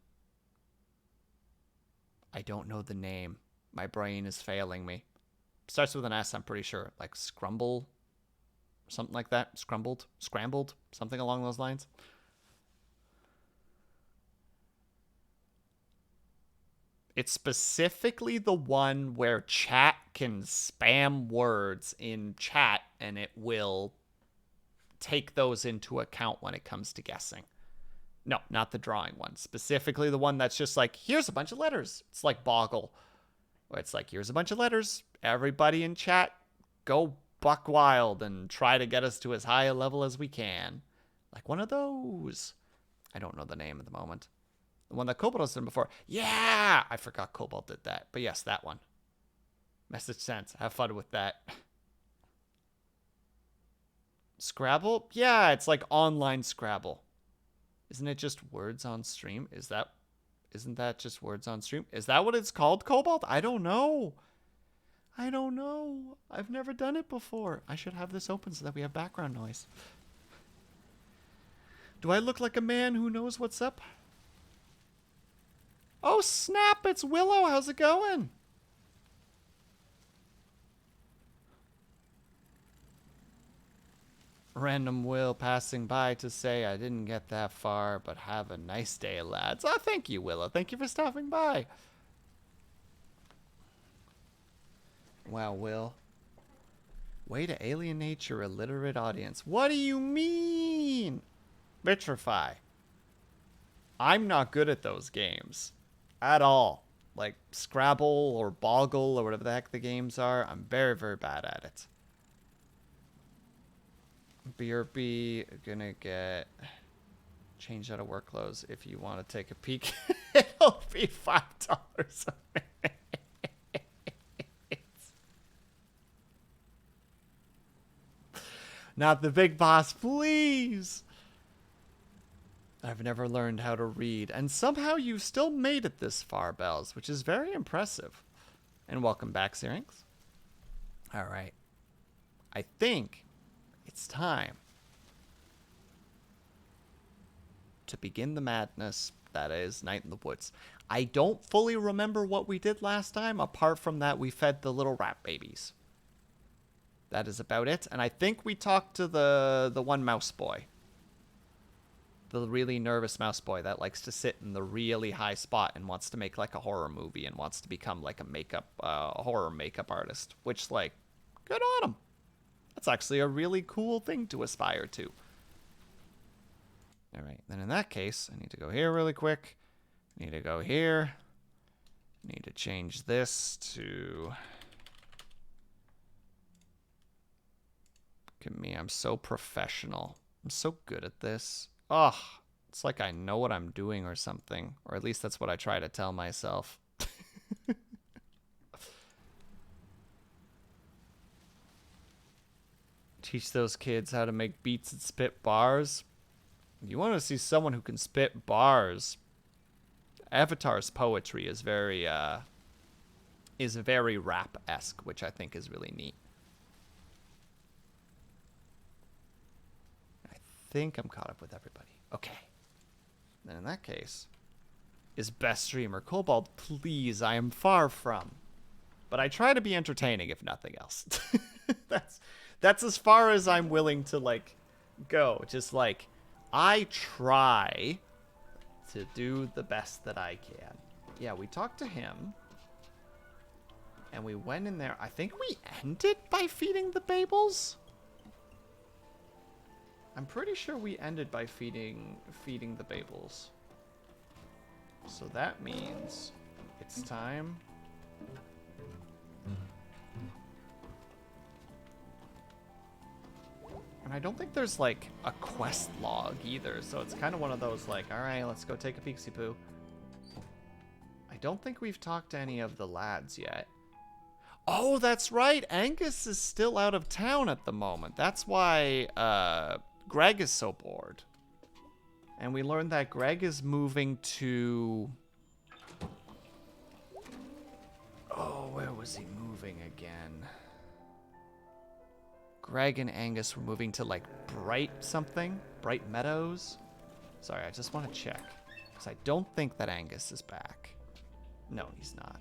I don't know the name. My brain is failing me. Starts with an S, I'm pretty sure. Like Scrumble, something like that. Scrambled, something along those lines. It's specifically the one where chat can spam words in chat and it will take those into account when it comes to guessing. No, not the drawing one. Specifically the one that's just like, here's a bunch of letters. It's like Boggle. Where it's like, here's a bunch of letters. Everybody in chat, go buck wild and try to get us to as high a level as we can. Like one of those. I don't know the name at the moment. The one that Cobalt has done before. Yeah! I forgot Cobalt did that. But yes, that one. Message sent. Have fun with that. Scrabble? Yeah, it's like online Scrabble. Isn't it just words on stream? Isn't that just words on stream? Is that what it's called, Cobalt? I don't know. I've never done it before. I should have this open so that we have background noise. Do I look like a man who knows what's up? Oh, snap, it's Willow. How's it going? Random Will passing by to say I didn't get that far, but have a nice day, lads. Oh, thank you, Willow. Thank you for stopping by. Wow, Will. Way to alienate your illiterate audience. What do you mean? Vitrify. I'm not good at those games. At all. Like Scrabble or Boggle or whatever the heck the games are. I'm very, very bad at it. BRB gonna get changed out of work clothes if you want to take a peek. It'll be $5 a minute. Not the big boss, please. I've never learned how to read, and somehow you still made it this far, Bells, which is very impressive. And welcome back, Syrinx. All right. I think it's time to begin the madness that is Night in the Woods. I don't fully remember what we did last time, apart from that we fed the little rat babies. That is about it. And I think we talked to the one mouse boy. The really nervous mouse boy that likes to sit in the really high spot and wants to make like a horror movie and wants to become like a horror makeup artist, which like, good on him. That's actually a really cool thing to aspire to. All right, then in that case, I need to go here really quick. I need to go here. I need to change this to... Look at me, I'm so professional. I'm so good at this. Ugh, it's like I know what I'm doing or something. Or at least that's what I try to tell myself. Teach those kids how to make beats and spit bars. You want to see someone who can spit bars. Avatar's poetry is very rap-esque, which I think is really neat. I think I'm caught up with everybody. Okay. Then in that case, is best streamer Kobold? Please, I am far from. But I try to be entertaining, if nothing else. That's as far as I'm willing to like go. Just like I try to do the best that I can. Yeah, we talked to him. And we went in there. I think we ended by feeding the Babels. I'm pretty sure we ended by feeding the Babels. So that means it's time. And I don't think there's like a quest log either, so it's kind of one of those like, all right, let's go take a peeksy poo. I don't think we've talked to any of the lads yet. Oh, that's right. Angus is still out of town at the moment. That's why Greg is so bored. And we learned that Greg is moving to... Oh, where was he moving again? Greg and Angus were moving to like Bright Meadows. Sorry, I just want to check. Because I don't think that Angus is back. No, he's not.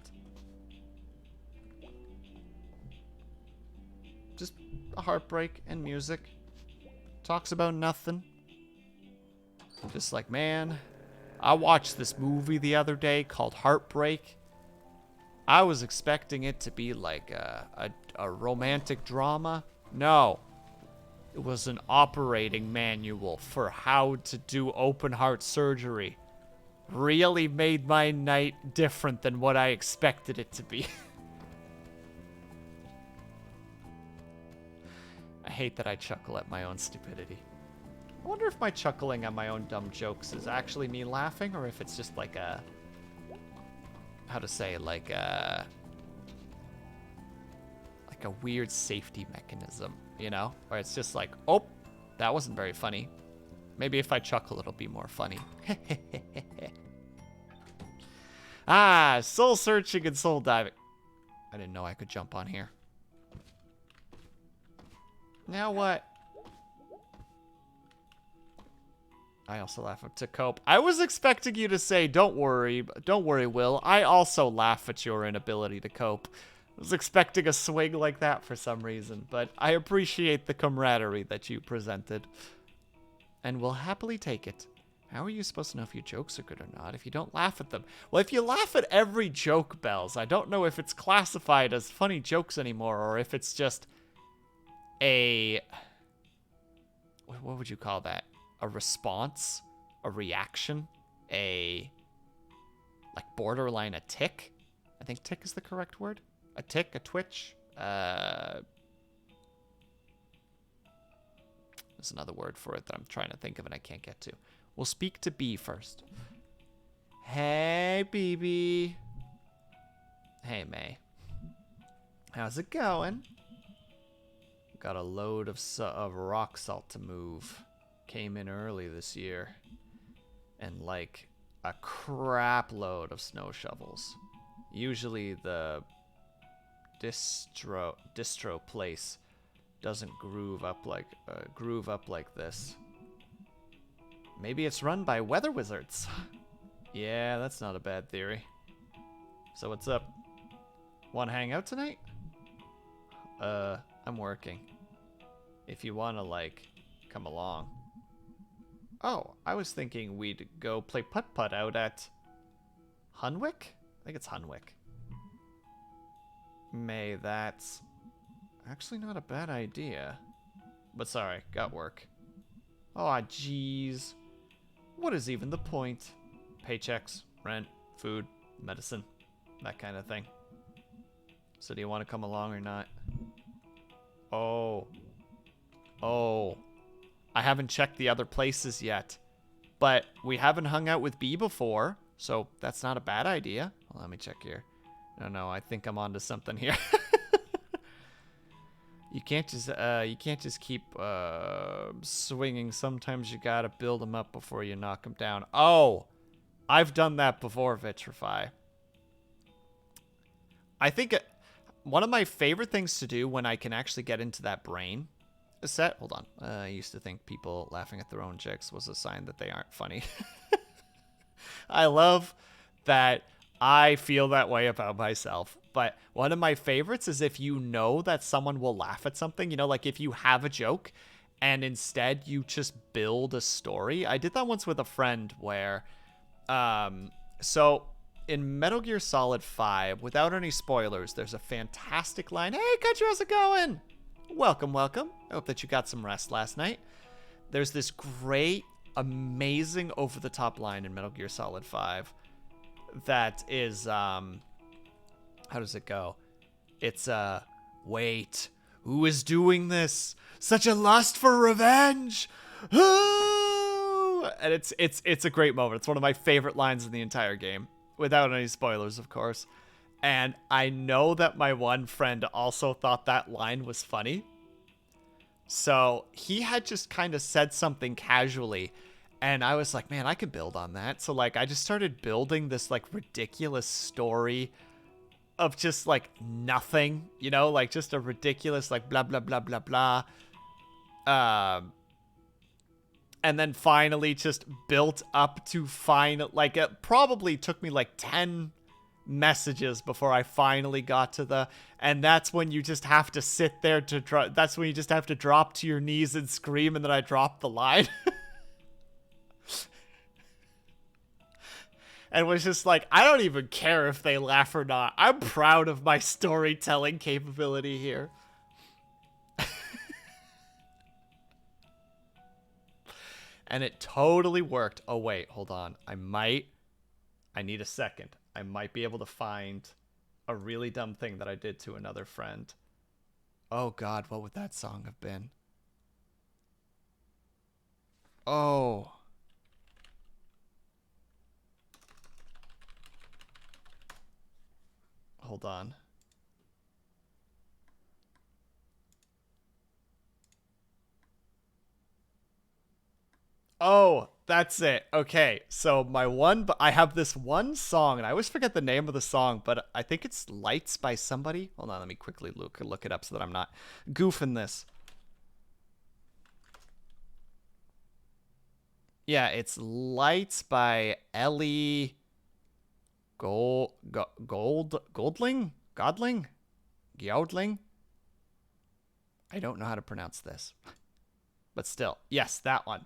Just a heartbreak and music. Talks about nothing. Just like, man, I watched this movie the other day called Heartbreak. I was expecting it to be like a romantic drama. No. It was an operating manual for how to do open heart surgery. Really made my night different than what I expected it to be. I hate that I chuckle at my own stupidity. I wonder if my chuckling at my own dumb jokes is actually me laughing, or if it's just like a... How to say, like a weird safety mechanism, you know? Or it's just like, oh, that wasn't very funny. Maybe if I chuckle, it'll be more funny. Ah, soul searching and soul diving. I didn't know I could jump on here. Now what? I also laugh to cope. I was expecting you to say, don't worry, Will. I also laugh at your inability to cope. I was expecting a swing like that for some reason, but I appreciate the camaraderie that you presented. And will happily take it. How are you supposed to know if your jokes are good or not if you don't laugh at them? Well, if you laugh at every joke, Bells, I don't know if it's classified as funny jokes anymore, or if it's just a... What would you call that? A response? A reaction? A... like borderline a tick? I think tick is the correct word. A tick, a twitch. There's another word for it that I'm trying to think of and I can't get to. We'll speak to B first. Hey, BB. Hey, May. How's it going? Got a load of rock salt to move. Came in early this year. And like a crap load of snow shovels. Usually the distro place doesn't groove up like this. Maybe it's run by weather wizards. Yeah, that's not a bad theory. So what's up? Want to hang out tonight? I'm working. If you want to like come along. Oh, I was thinking we'd go play putt-putt out at Hunwick? I think it's Hunwick. May, that's actually not a bad idea. But sorry, got work. Aw, jeez. What is even the point? Paychecks, rent, food, medicine, that kind of thing. So do you want to come along or not? Oh. Oh. I haven't checked the other places yet. But we haven't hung out with B before, so that's not a bad idea. Well, let me check here. No, I think I'm onto something here. You can't just keep swinging. Sometimes you gotta build them up before you knock them down. Oh, I've done that before, Vitrify. I think one of my favorite things to do when I can actually get into that brain set. Hold on. I used to think people laughing at their own jokes was a sign that they aren't funny. I love that I feel that way about myself. But one of my favorites is if you know that someone will laugh at something, you know, like if you have a joke and instead you just build a story. I did that once with a friend where, so in Metal Gear Solid 5, without any spoilers, there's a fantastic line. Hey, Country, how's it going? Welcome, welcome. I hope that you got some rest last night. There's this great, amazing over-the-top line in Metal Gear Solid 5 that is, how does it go? It's, wait, who is doing this? Such a lust for revenge! And it's a great moment. It's one of my favorite lines in the entire game, without any spoilers, of course. And I know that my one friend also thought that line was funny. So he had just kind of said something casually, and I was like, man, I could build on that. So, like, I just started building this, like, ridiculous story of just, like, nothing, you know? Like, just a ridiculous, like, blah, blah, blah, blah, blah. And then finally just built up to like, it probably took me, like, 10 messages before I finally got to and that's when you just have to sit there that's when you just have to drop to your knees and scream, and then I dropped the line. And was just like, I don't even care if they laugh or not. I'm proud of my storytelling capability here. And it totally worked. Oh, wait, hold on. I need a second. I might be able to find a really dumb thing that I did to another friend. Oh, God, what would that song have been? Oh. Hold on. Oh, that's it. Okay, so I have this one song, and I always forget the name of the song, but I think it's Lights by somebody. Hold on, let me quickly look it up so that I'm not goofing this. Yeah, it's Lights by Ellie Goldling? Giodling? I don't know how to pronounce this. But still, yes, that one.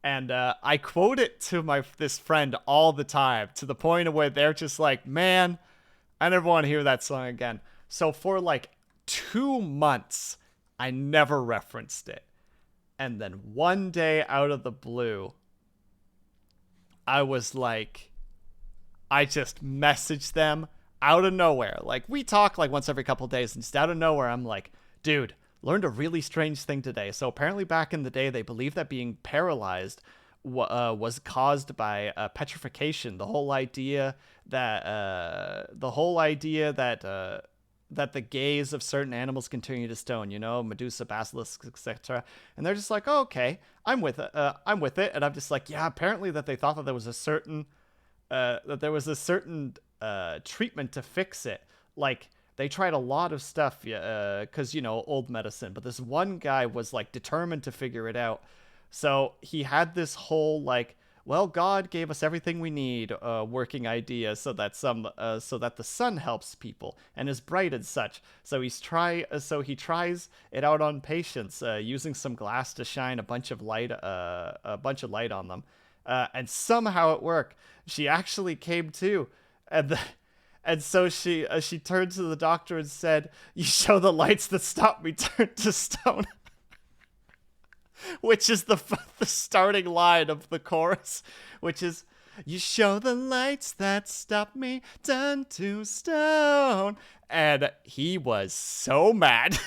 And I quote it to this friend all the time, to the point of where they're just like, man, I never want to hear that song again. So for like 2 months, I never referenced it. And then one day out of the blue, I was like, I just messaged them out of nowhere. Like, we talk like once every couple of days, and just out of nowhere, I'm like, dude, learned a really strange thing today. So apparently back in the day, they believed that being paralyzed was caused by petrification. The whole idea that that the gaze of certain animals can turn you to stone, you know, Medusa, basilisks, etc. And they're just like, oh, okay, I'm with it. And I'm just like, yeah, apparently that they thought that there was a certain treatment to fix it. Like, they tried a lot of stuff, because, you know, old medicine. But this one guy was, like, determined to figure it out. So he had this whole, like, well, God gave us everything we need, working idea, so that the sun helps people and is bright and such. So he tries it out on patients, using some glass to shine a bunch of light on them, and somehow it worked. She actually came to, and so she turned to the doctor and said, "You show the lights that stop me turned to stone." Which is the starting line of the chorus, which is, "You show the lights that stop me turned to stone." And he was so mad.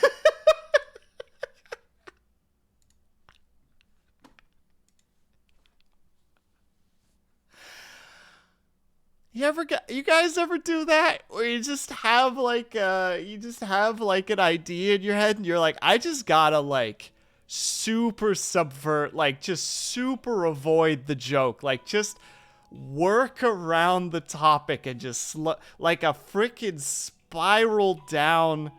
You guys ever do that? Where you just have like an idea in your head and you're like, I just gotta like super subvert, like just super avoid the joke, like just work around the topic and just like a freaking spiral down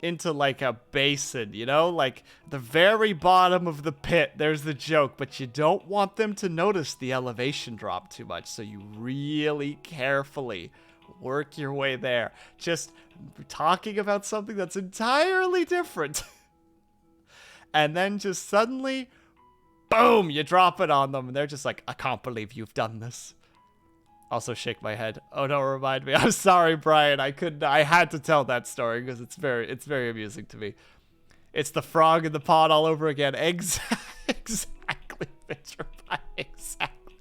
into like a basin, you know, like the very bottom of the pit, there's the joke, but you don't want them to notice the elevation drop too much, so you really carefully work your way there, just talking about something that's entirely different. And then just suddenly, boom, you drop it on them, and they're just like, I can't believe you've done this. Also shake my head. Oh, don't remind me. I'm sorry, Brian. I had to tell that story because it's very amusing to me. It's the frog in the pot all over again. Exactly, Victor. Exactly.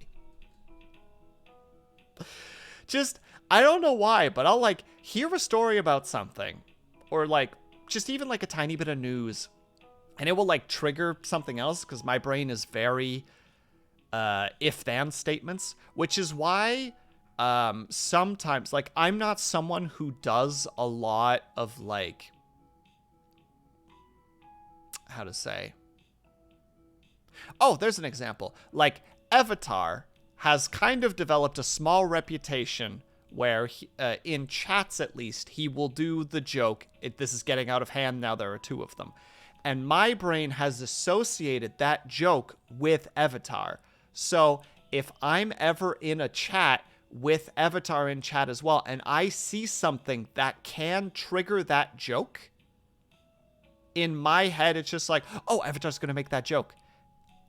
Just, I don't know why, but I'll like hear a story about something, or like just even like a tiny bit of news, and it will like trigger something else because my brain is very if-then statements, which is why sometimes, like, I'm not someone who does a lot of, like, how to say? Oh, there's an example. Like, Avatar has kind of developed a small reputation where, in chats at least, he will do the joke, this is getting out of hand, now there are two of them. And my brain has associated that joke with Avatar. So if I'm ever in a chat with Avatar in chat as well, and I see something that can trigger that joke, in my head, it's just like, oh, Avatar's going to make that joke.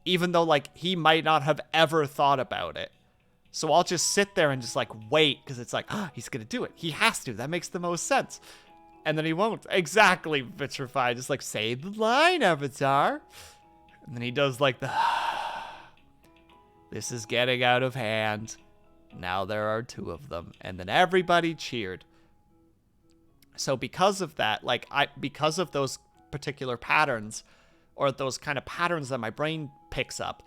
Even though, like, he might not have ever thought about it. So I'll just sit there and just, like, wait, because it's like, oh, he's going to do it. He has to. That makes the most sense. And then he won't. Exactly, Vitrified. Just, like, say the line, Avatar. And then he does, like, the... This is getting out of hand. Now there are two of them. And then everybody cheered. So because of that, like, because of those particular patterns, or those kind of patterns that my brain picks up,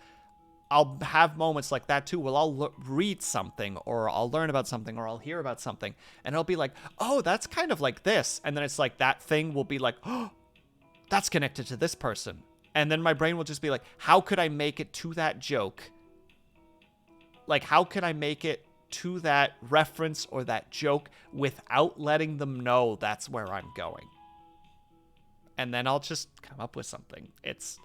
I'll have moments like that too. Well, I'll read something, or I'll learn about something, or I'll hear about something, and it'll be like, oh, that's kind of like this. And then it's like that thing will be like, oh, that's connected to this person. And then my brain will just be like, how could I make it to that joke? Like, how can I make it to that reference or that joke without letting them know that's where I'm going? And then I'll just come up with something. It's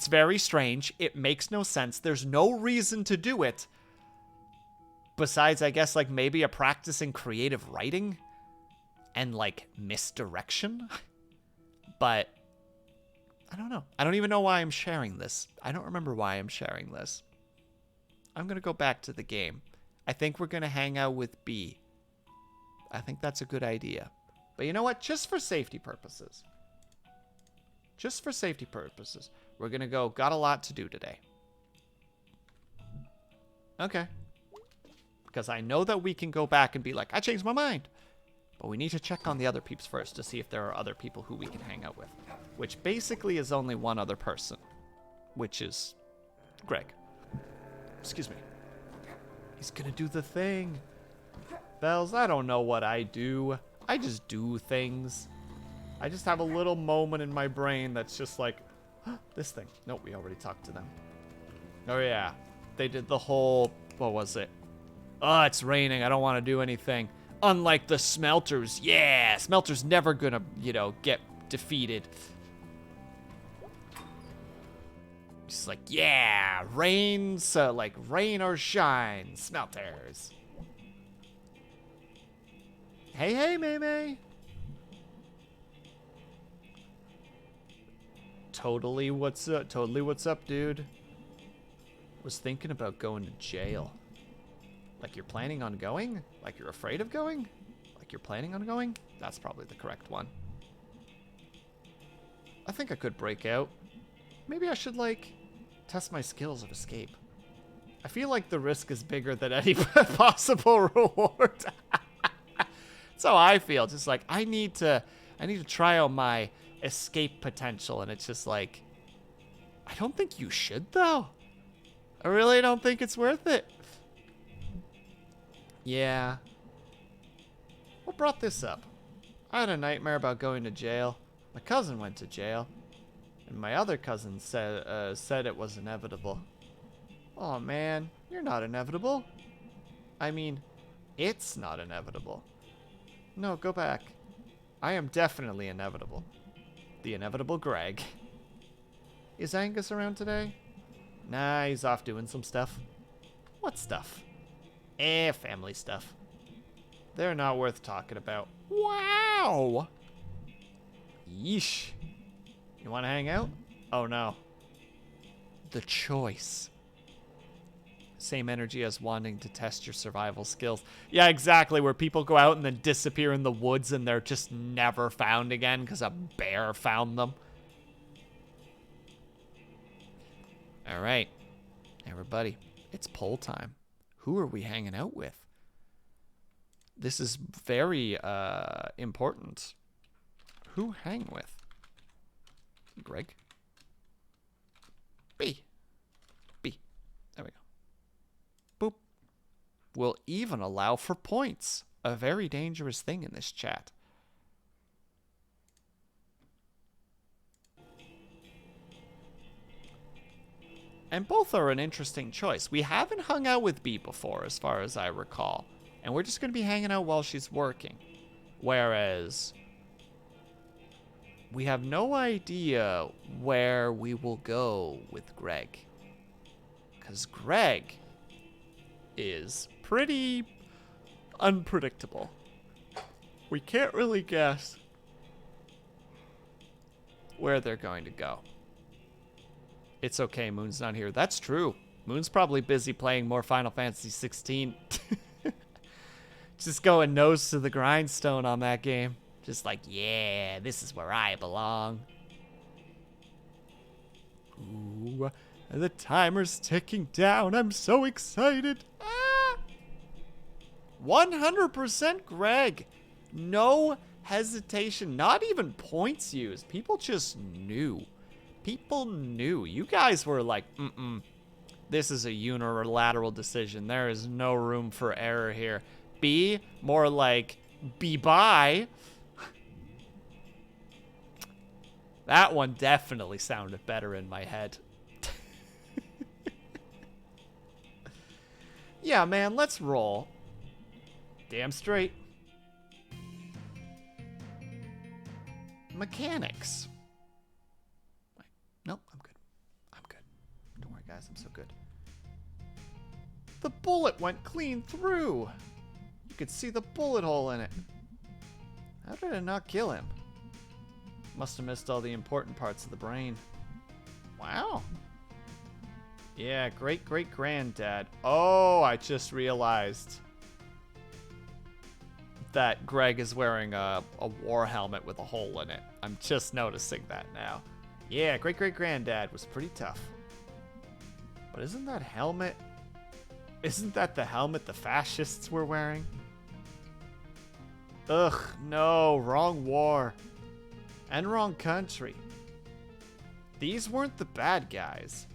very strange. It makes no sense. There's no reason to do it. Besides, I guess, like, maybe a practice in creative writing and, like, misdirection. But I don't know. I don't even know why I'm sharing this. I don't remember why I'm sharing this. I'm going to go back to the game. I think we're going to hang out with B. I think that's a good idea. But you know what? Just for safety purposes. We're going to go, got a lot to do today. Okay. Because I know that we can go back and be like, I changed my mind. But we need to check on the other peeps first to see if there are other people who we can hang out with. Which basically is only one other person. Which is Greg. Excuse me. He's going to do the thing. Bells, I don't know what I do. I just do things. I just have a little moment in my brain that's just like, this thing. Nope, we already talked to them. Oh, yeah. They did the whole, what was it? Oh, it's raining. I don't want to do anything. Unlike the Smelters. Yeah, Smelters never gonna, get defeated. Just like, yeah, rain, so like rain or shine, smelters. Hey, hey, May May. Totally what's up, dude. Was thinking about going to jail. Like you're planning on going? Like you're afraid of going? Like you're planning on going? That's probably the correct one. I think I could break out. Maybe I should, like, test my skills of escape. I feel like the risk is bigger than any possible reward. That's how I feel. Just like, I need to try out my escape potential, and it's just like, I don't think you should, though. I really don't think it's worth it. Yeah. What brought this up? I had a nightmare about going to jail. My cousin went to jail. And my other cousin said it was inevitable. Oh man, you're not inevitable. I mean, it's not inevitable. No, go back. I am definitely inevitable. The inevitable Greg. Is Angus around today? Nah, he's off doing some stuff. What stuff? Family stuff. They're not worth talking about. Wow! Yeesh. You want to hang out? Oh no. The choice. Same energy as wanting to test your survival skills. Yeah, exactly. Where people go out and then disappear in the woods and they're just never found again because a bear found them. All right. Everybody, it's poll time. Who are we hanging out with? This is very important. Who hang with? Greg? B. There we go. Boop. Will even allow for points. A very dangerous thing in this chat. And both are an interesting choice. We haven't hung out with B before, as far as I recall. And we're just going to be hanging out while she's working. Whereas we have no idea where we will go with Greg. Because Greg is pretty unpredictable. We can't really guess where they're going to go. It's okay, Moon's not here. That's true. Moon's probably busy playing more Final Fantasy 16. Just going nose to the grindstone on that game. Just like, yeah, this is where I belong. Ooh, the timer's ticking down. I'm so excited. 100% Greg. No hesitation. Not even points used. People just knew. People knew. You guys were like, this is a unilateral decision. There is no room for error here. B, more like, be-bye. That one definitely sounded better in my head. Yeah, man, let's roll. Damn straight. Mechanics. Wait, nope, I'm good. I'm good. Don't worry, guys, I'm so good. The bullet went clean through. You could see the bullet hole in it. How did it not kill him? Must have missed all the important parts of the brain. Wow. Yeah, great-great-granddad. Oh, I just realized that Greg is wearing a war helmet with a hole in it. I'm just noticing that now. Yeah, great-great-granddad was pretty tough. But isn't that helmet... Isn't that the helmet the fascists were wearing? Ugh, no, wrong war. And wrong country. These weren't the bad guys.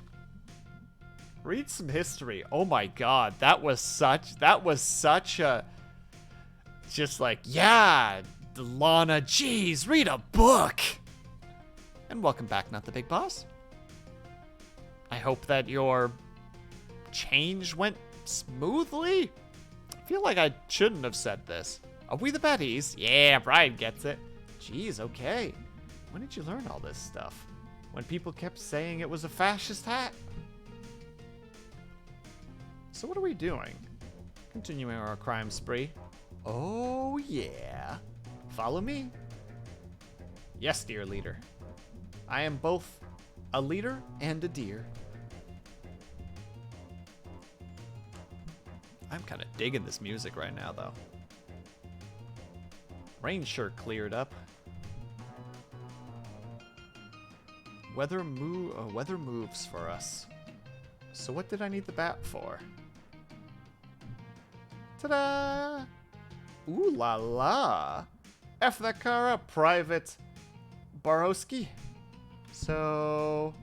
Read some history. Oh my god, that was such a... Just like, yeah, Lana, geez, read a book! And welcome back, Not the Big Boss. I hope that your change went smoothly. I feel like I shouldn't have said this. Are we the baddies? Yeah, Brian gets it. Jeez, okay. When did you learn all this stuff? when people kept saying it was a fascist hat. So what are we doing? Continuing our crime spree. Oh yeah. Follow me. Yes, dear leader. I am both a leader and a deer. I'm kind of digging this music right now, though. Rain sure cleared up. Weather moves for us. So what did I need the bat for? Ta-da! Ooh la la! F that car up, Private Borowski. So,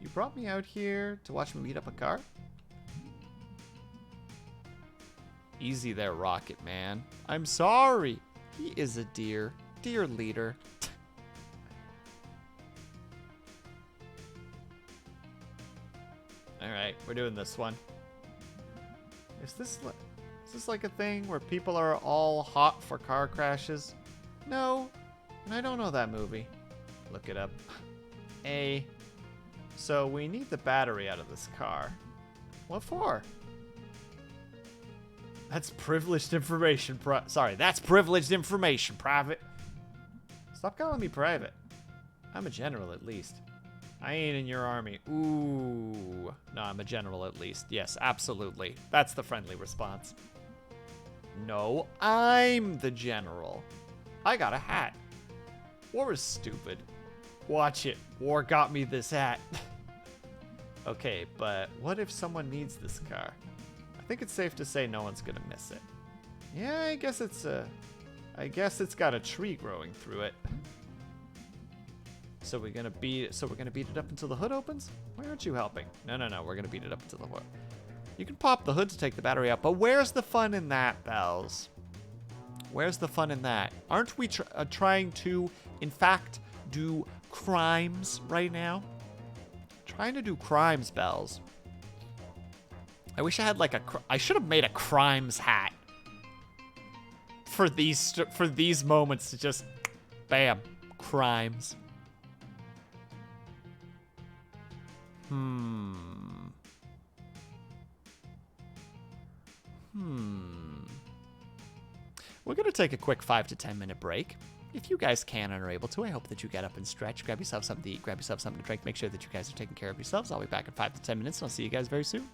you brought me out here to watch me beat up a car? Easy there, Rocket Man. I'm sorry. He is a dear, dear leader. Alright, we're doing this one. Is this like a thing where people are all hot for car crashes? No, I don't know that movie. Look it up. So we need the battery out of this car. What for? That's privileged information, that's privileged information, Private. Stop calling me Private. I'm a general at least. I ain't in your army. Ooh. No, I'm a general at least. Yes, absolutely. That's the friendly response. No, I'm the general. I got a hat. War is stupid. Watch it. War got me this hat. Okay, but what if someone needs this car? I think it's safe to say no one's gonna miss it. Yeah, I guess it's got a tree growing through it. So we're gonna beat it up until the hood opens? Why aren't you helping? No, we're gonna beat it up until the hood. You can pop the hood to take the battery out, but where's the fun in that, Bells? Where's the fun in that? Aren't we trying to, in fact, do crimes right now? Trying to do crimes, Bells. I wish I had like I should have made a crimes hat for these moments to just, bam, crimes. We're going to take a quick 5 to 10 minute break. If you guys can and are able to, I hope that you get up and stretch, grab yourself something to eat, grab yourself something to drink, make sure that you guys are taking care of yourselves. I'll be back in 5 to 10 minutes, and I'll see you guys very soon.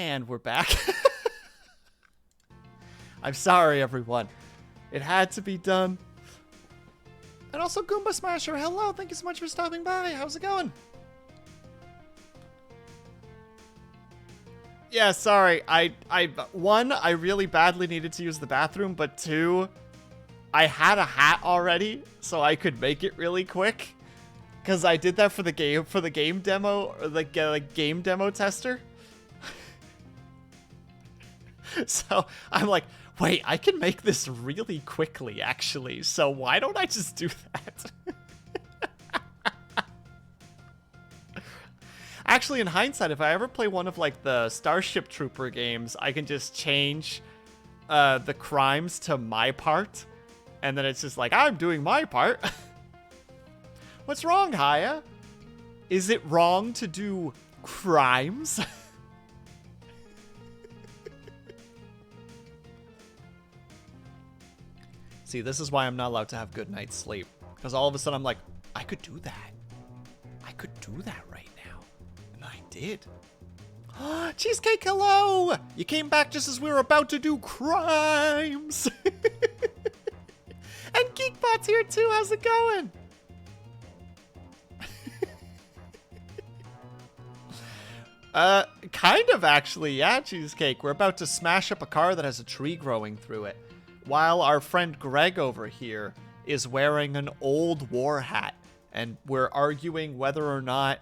And we're back. I'm sorry, everyone. It had to be done. And also, Goomba Smasher, hello. Thank you so much for stopping by. How's it going? Yeah, sorry. One, I really badly needed to use the bathroom, but two, I had a hat already, so I could make it really quick. Because I did that for the game demo, or the game demo tester. So I'm like, wait, I can make this really quickly, actually. So why don't I just do that? Actually, in hindsight, if I ever play one of like the Starship Trooper games, I can just change the crimes to my part. And then it's just like, I'm doing my part. What's wrong, Haya? Is it wrong to do crimes? See, this is why I'm not allowed to have good night's sleep. Because all of a sudden I'm like, I could do that. I could do that right now. And I did. Cheesecake, hello! You came back just as we were about to do crimes. And Geekbot's here too. How's it going? Kind of actually, yeah, Cheesecake. We're about to smash up a car that has a tree growing through it. While our friend Greg over here is wearing an old war hat. And we're arguing whether or not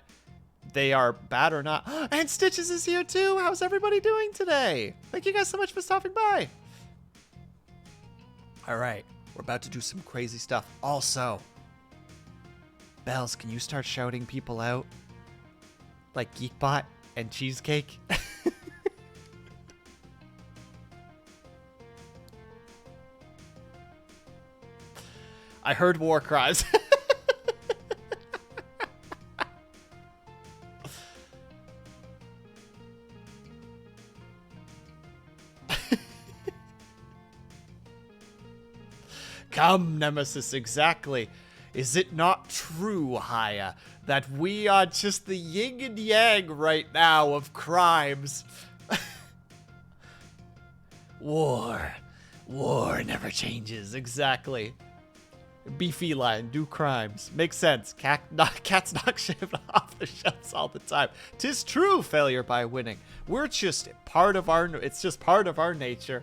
they are bad or not. And Stitches is here too. How's everybody doing today? Thank you guys so much for stopping by. All right, we're about to do some crazy stuff. Also, Bells, can you start shouting people out? Like Geekbot and Cheesecake? I heard war cries. Come, Nemesis, exactly. Is it not true, Haya, that we are just the yin and yang right now of crimes? War never changes, exactly. Be feline, do crimes. Makes sense. Cats knock shit off the shelves all the time. 'Tis true, failure by winning. We're just part of our, it's just part of our nature.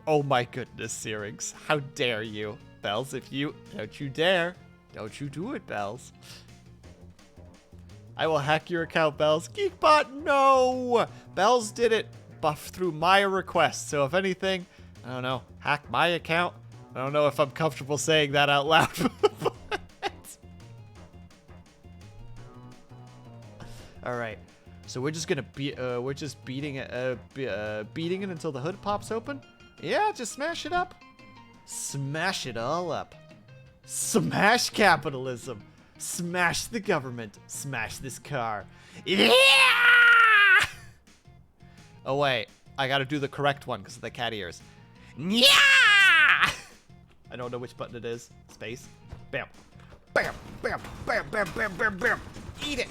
Oh my goodness, Syrinx. How dare you? Bells, if you... Don't you dare. Don't you do it, Bells. I will hack your account, Bells. Geekbot, no! Bells did it buff through my request, so if anything, I don't know, hack my account? I don't know if I'm comfortable saying that out loud. Alright, so we're just gonna be, we're just beating it until the hood pops open? Yeah, just smash it up. Smash it all up. Smash capitalism. Smash the government. Smash this car. Yeah! Oh, wait. I gotta do the correct one because of the cat ears. Yeah! I don't know which button it is. Space. Bam. Bam. Bam. Bam. Bam. Bam. Bam. Bam. Eat it.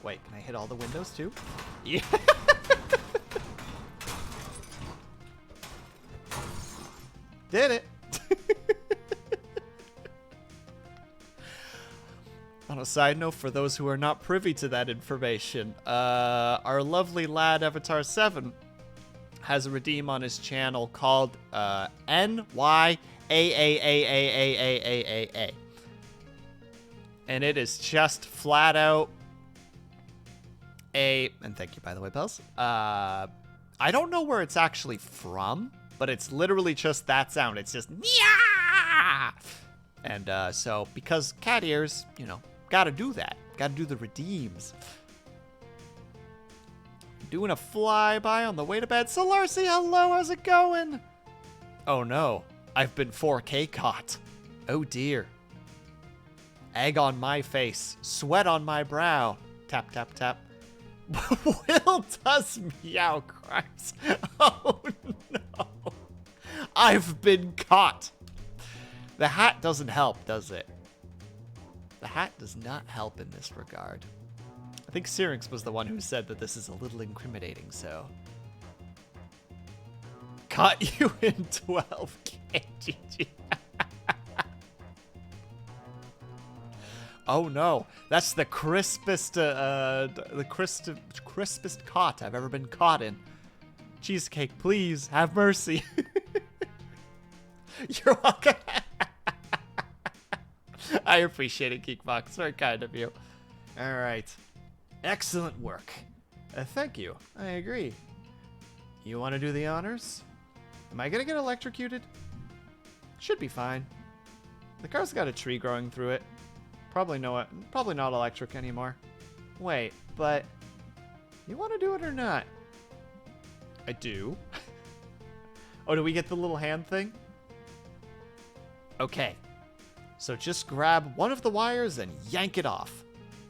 Wait, can I hit all the windows too? Yeah. Did it. On a side note, for those who are not privy to that information, our lovely lad Avatar 7 has a redeem on his channel called NYAAAAAAAA. And it is just flat out and thank you by the way, Bells. I don't know where it's actually from, but it's literally just that sound. It's just yeah. And so because cat ears, you know, gotta do that. Gotta do the redeems. Doing a flyby on the way to bed. Solarcy, hello, how's it going? Oh no, I've been 4K caught. Oh dear. Egg on my face, sweat on my brow. Tap, tap, tap. Will does meow crimes. Oh no. I've been caught. The hat doesn't help, does it? The hat does not help in this regard. I think Syrinx was the one who said that this is a little incriminating, so. Caught you in 12K, GG. Oh no, that's the crispest caught I've ever been caught in. Cheesecake, please, have mercy. You're welcome. I appreciate it, Geekbox. Very kind of you. All right. Excellent work. Thank you. I agree. You want to do the honors? Am I going to get electrocuted? Should be fine. The car's got a tree growing through it. Probably not electric anymore. Wait, but you want to do it or not? I do. Oh, do we get the little hand thing? Okay. So just grab one of the wires and yank it off.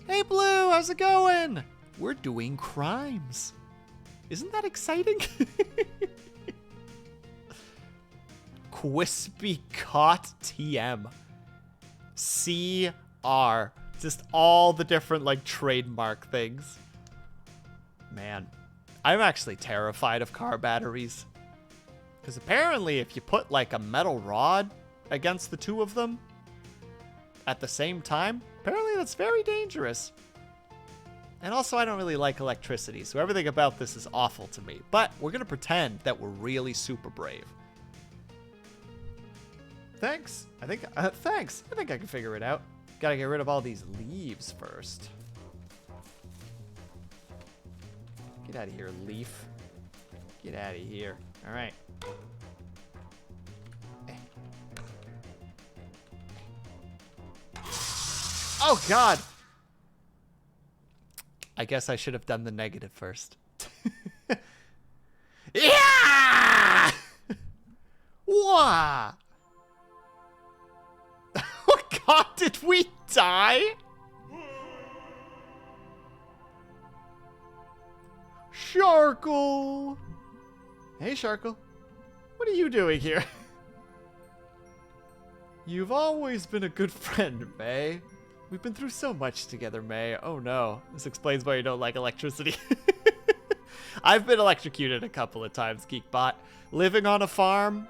Hey, Blue, how's it going? We're doing crimes. Isn't that exciting? Quispy Caught TM. CR. Just all the different, like, trademark things. Man, I'm actually terrified of car batteries. Because apparently if you put, like, a metal rod against the two of them at the same time, apparently that's very dangerous. And also, I don't really like electricity, so everything about this is awful to me. But we're going to pretend that we're really super brave. Thanks. Thanks. I think I can figure it out. Gotta get rid of all these leaves first. Get out of here, leaf. Get out of here. All right. Oh, God. I guess I should have done the negative first. Yeah! What? Oh, God, did we die? Sharkle. Hey, Sharkle. What are you doing here? You've always been a good friend, May. We've been through so much together, May. Oh no, this explains why you don't like electricity. I've been electrocuted a couple of times, Geekbot. Living on a farm,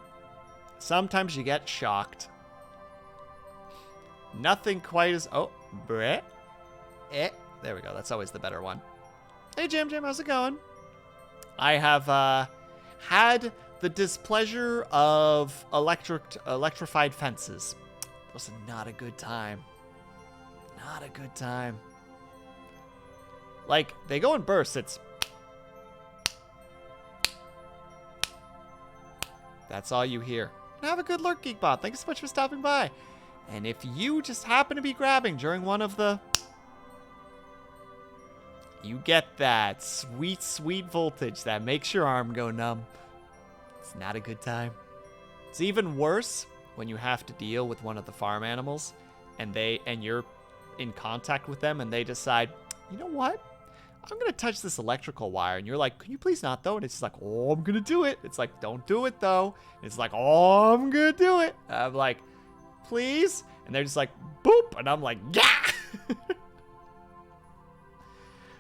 sometimes you get shocked. Nothing quite as... Oh, bleh. There we go, that's always the better one. Hey, Jam, how's it going? I have had the displeasure of electrified fences. It was not a good time. Not a good time. Like, they go in bursts. It's... That's all you hear. Have a good lurk, Geekbot. Thank you so much for stopping by. And if you just happen to be grabbing during one of the... You get that sweet, sweet voltage that makes your arm go numb. It's not a good time. It's even worse when you have to deal with one of the farm animals and you're in contact with them and they decide, you know what? I'm going to touch this electrical wire. And you're like, can you please not though? And it's just like, oh, I'm going to do it. It's like, don't do it though. And it's like, oh, I'm going to do it. And I'm like, please. And they're just like, boop. And I'm like, yeah.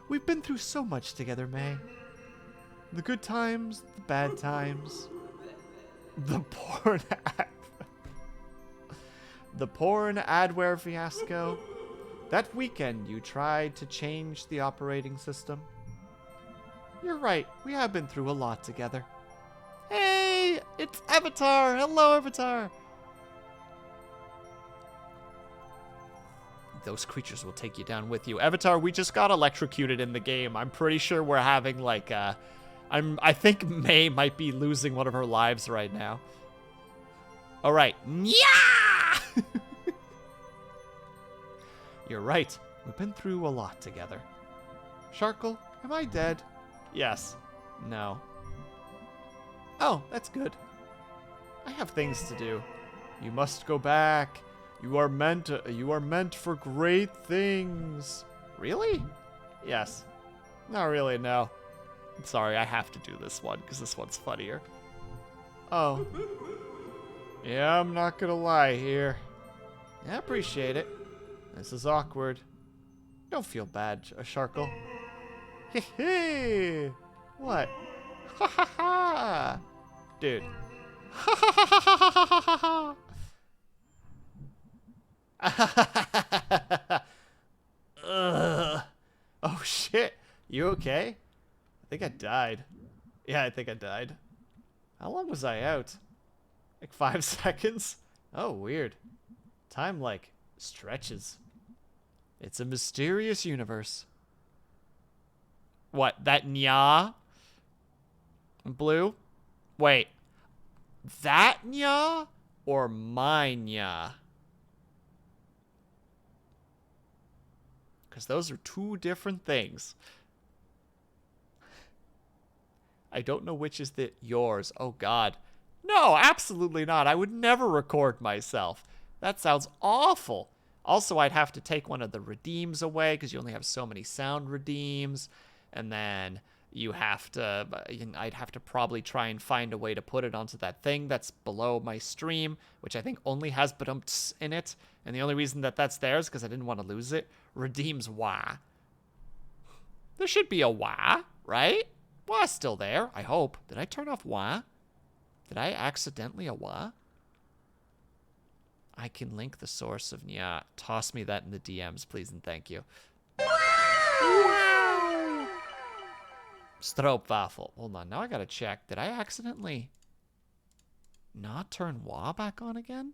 We've been through so much together, May. The good times, the bad times. The porn ad. The porn adware fiasco. That weekend you tried to change the operating system. You're right, we have been through a lot together. Hey, it's Avatar. Hello, Avatar. Those creatures will take you down with you. Avatar, we just got electrocuted in the game. I'm pretty sure we're having like I think May might be losing one of her lives right now. All right. Yeah! You're right. We've been through a lot together. Sharkle, am I dead? Yes. No. Oh, that's good. I have things to do. You must go back. You are meant for great things. Really? Yes. Not really, no. I'm sorry, I have to do this one because this one's funnier. Oh. Yeah, I'm not gonna lie here. I appreciate it. This is awkward. Don't feel bad, Sharkle. Hey, what? Ha ha ha! Dude. Ha ha ha ha ha ha! Ugh. Oh shit. You okay? I think I died. Yeah, I think I died. How long was I out? Like 5 seconds? Oh, weird. Time, like, stretches. It's a mysterious universe. What, that nya? Blue? Wait. That nya? Or my nya? Because those are two different things. I don't know which is yours. Oh, God. No, absolutely not. I would never record myself. That sounds awful. Also, I'd have to take one of the redeems away because you only have so many sound redeems. And then I'd have to probably try and find a way to put it onto that thing that's below my stream, which I think only has badumts in it. And the only reason that that's there is because I didn't want to lose it. Redeems wah. There should be a wah, right? Wah's still there, I hope. Did I turn off wah? Did I accidentally a wah? I can link the source of nya. Toss me that in the DMs, please and thank you. Wow. Stroopwafel. Hold on, now I gotta check. Did I accidentally not turn wah back on again?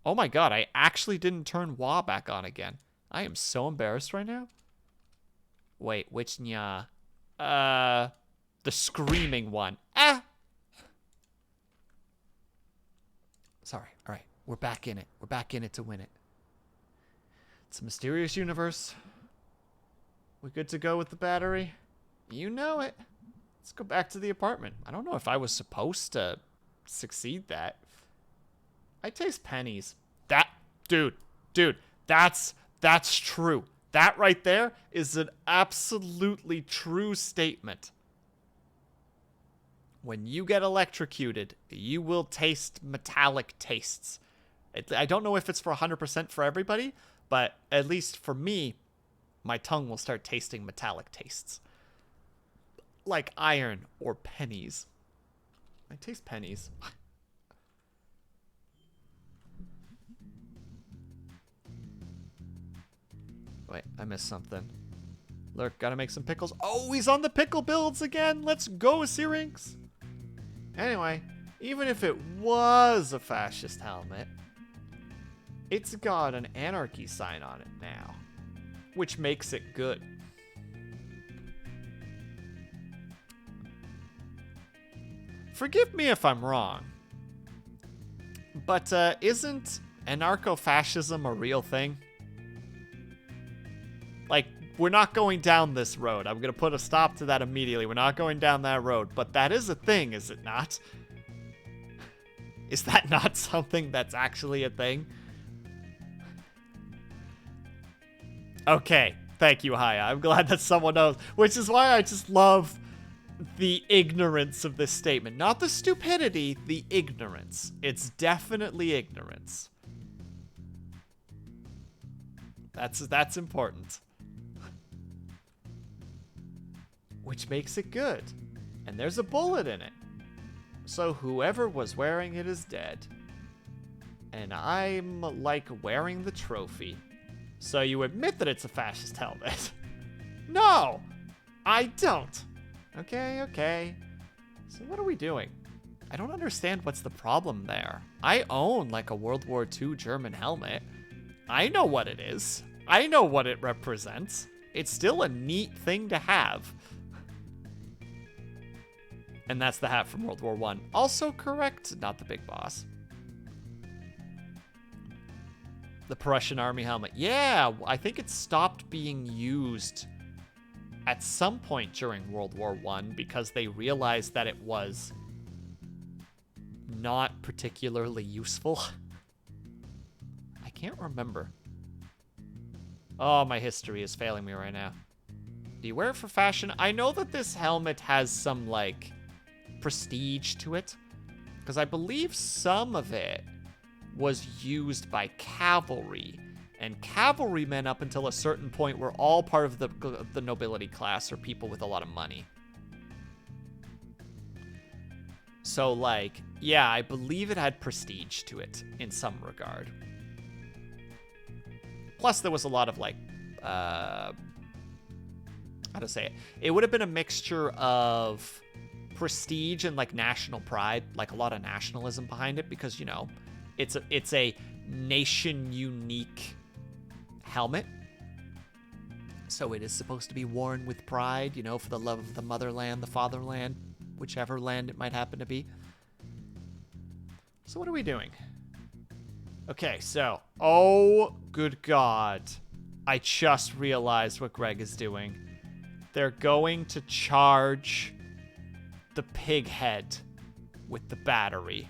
Oh my god, I actually didn't turn wah back on again. I am so embarrassed right now. Wait, which nya? The screaming one. Ah! Sorry. All right. We're back in it. We're back in it to win it. It's a mysterious universe. We good to go with the battery? You know it. Let's go back to the apartment. I don't know if I was supposed to succeed that. I taste pennies. Dude, that's true. That right there is an absolutely true statement. When you get electrocuted, you will taste metallic tastes. I don't know if it's for 100% for everybody, but at least for me, my tongue will start tasting metallic tastes. Like iron or pennies. I taste pennies. Wait, I missed something. Lurk, gotta make some pickles. Oh, he's on the pickle builds again. Let's go, Syrinx. Anyway, even if it was a fascist helmet, it's got an anarchy sign on it now, which makes it good. Forgive me if I'm wrong, but isn't anarcho-fascism a real thing? Like, we're not going down this road. I'm going to put a stop to that immediately. We're not going down that road. But that is a thing, is it not? Is that not something that's actually a thing? Okay. Thank you, Haya. I'm glad that someone knows. Which is why I just love the ignorance of this statement. Not the stupidity, the ignorance. It's definitely ignorance. That's important. Which makes it good. And there's a bullet in it. So whoever was wearing it is dead. And I'm, like, wearing the trophy. So you admit that it's a fascist helmet. No! I don't. Okay. So what are we doing? I don't understand what's the problem there. I own, like, a World War II German helmet. I know what it is. I know what it represents. It's still a neat thing to have. And that's the hat from World War I. Also correct, not the big boss. The Prussian army helmet. Yeah, I think it stopped being used at some point during World War I because they realized that it was not particularly useful. I can't remember. Oh, my history is failing me right now. Do you wear it for fashion? I know that this helmet has some, like, prestige to it, because I believe some of it was used by cavalry. And cavalrymen up until a certain point were all part of the nobility class or people with a lot of money. So, like, yeah, I believe it had prestige to it in some regard. Plus, there was a lot of, like, how to say it? It would have been a mixture of prestige and, like, national pride, like a lot of nationalism behind it, because, you know, it's a nation-unique helmet. So it is supposed to be worn with pride, you know, for the love of the motherland, the fatherland, whichever land it might happen to be. So what are we doing? Okay, so, oh, good God. I just realized what Greg is doing. They're going to charge the pig head with the battery.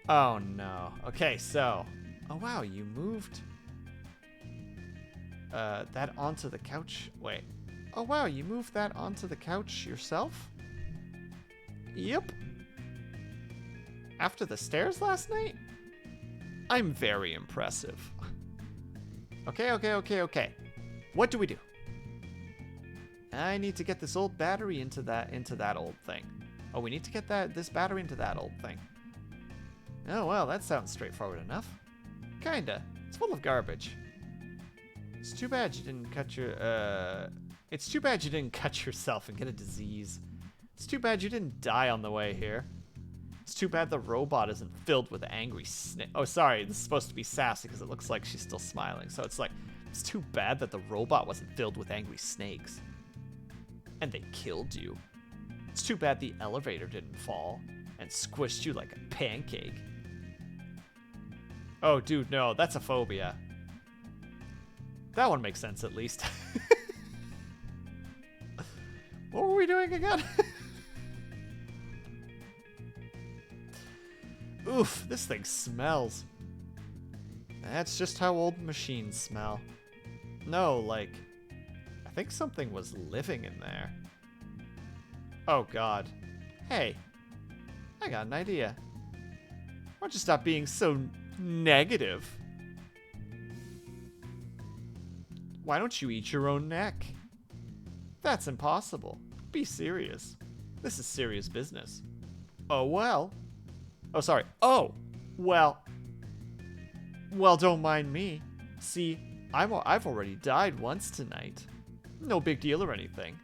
Oh, no. Okay, so, oh, wow, you moved that onto the couch. Wait. Oh, wow, you moved that onto the couch yourself? Yep. After the stairs last night? I'm very impressive. Okay. What do we do? I need to get this old battery into that old thing. Oh, we need to get this battery into that old thing. Oh, well, that sounds straightforward enough. Kinda. It's full of garbage. It's too bad you didn't cut yourself and get a disease. It's too bad you didn't die on the way here. It's too bad the robot isn't filled with angry snakes. Oh, sorry, this is supposed to be sassy because it looks like she's still smiling. So it's like, it's too bad that the robot wasn't filled with angry snakes. And they killed you. It's too bad the elevator didn't fall and squished you like a pancake. Oh, dude, no, that's a phobia. That one makes sense, at least. What were we doing again? Oof, this thing smells. That's just how old machines smell. No, like, I think something was living in there. Oh, God. Hey, I got an idea. Why don't you stop being so negative? Why don't you eat your own neck? That's impossible. Be serious. This is serious business. Oh, well. Oh, sorry. Oh, well. Well, don't mind me. See, I've already died once tonight. No big deal or anything.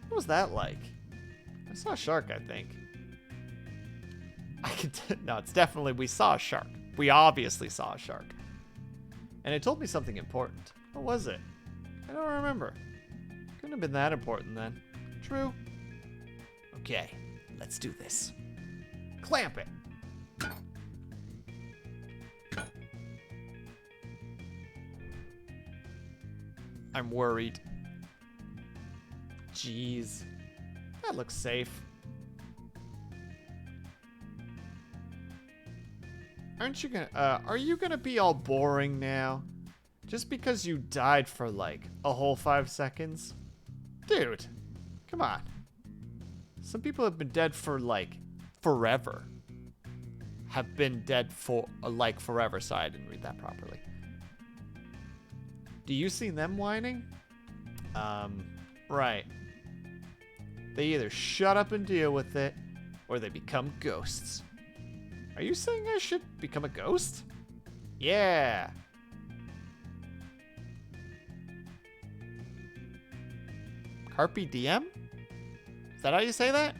What was that like? I saw a shark, I think. No, it's definitely, we saw a shark. We obviously saw a shark. And it told me something important. What was it? I don't remember. Couldn't have been that important then. True. Okay, let's do this. Clamp it. I'm worried. Jeez. That looks safe. Are you gonna be all boring now? Just because you died for like a whole 5 seconds? Dude, come on. Some people have been dead for like forever. Have been dead for like forever. Sorry, I didn't read that properly. Do you see them whining? Right. They either shut up and deal with it, or they become ghosts. Are you saying I should become a ghost? Yeah. Carpe diem? Is that how you say that?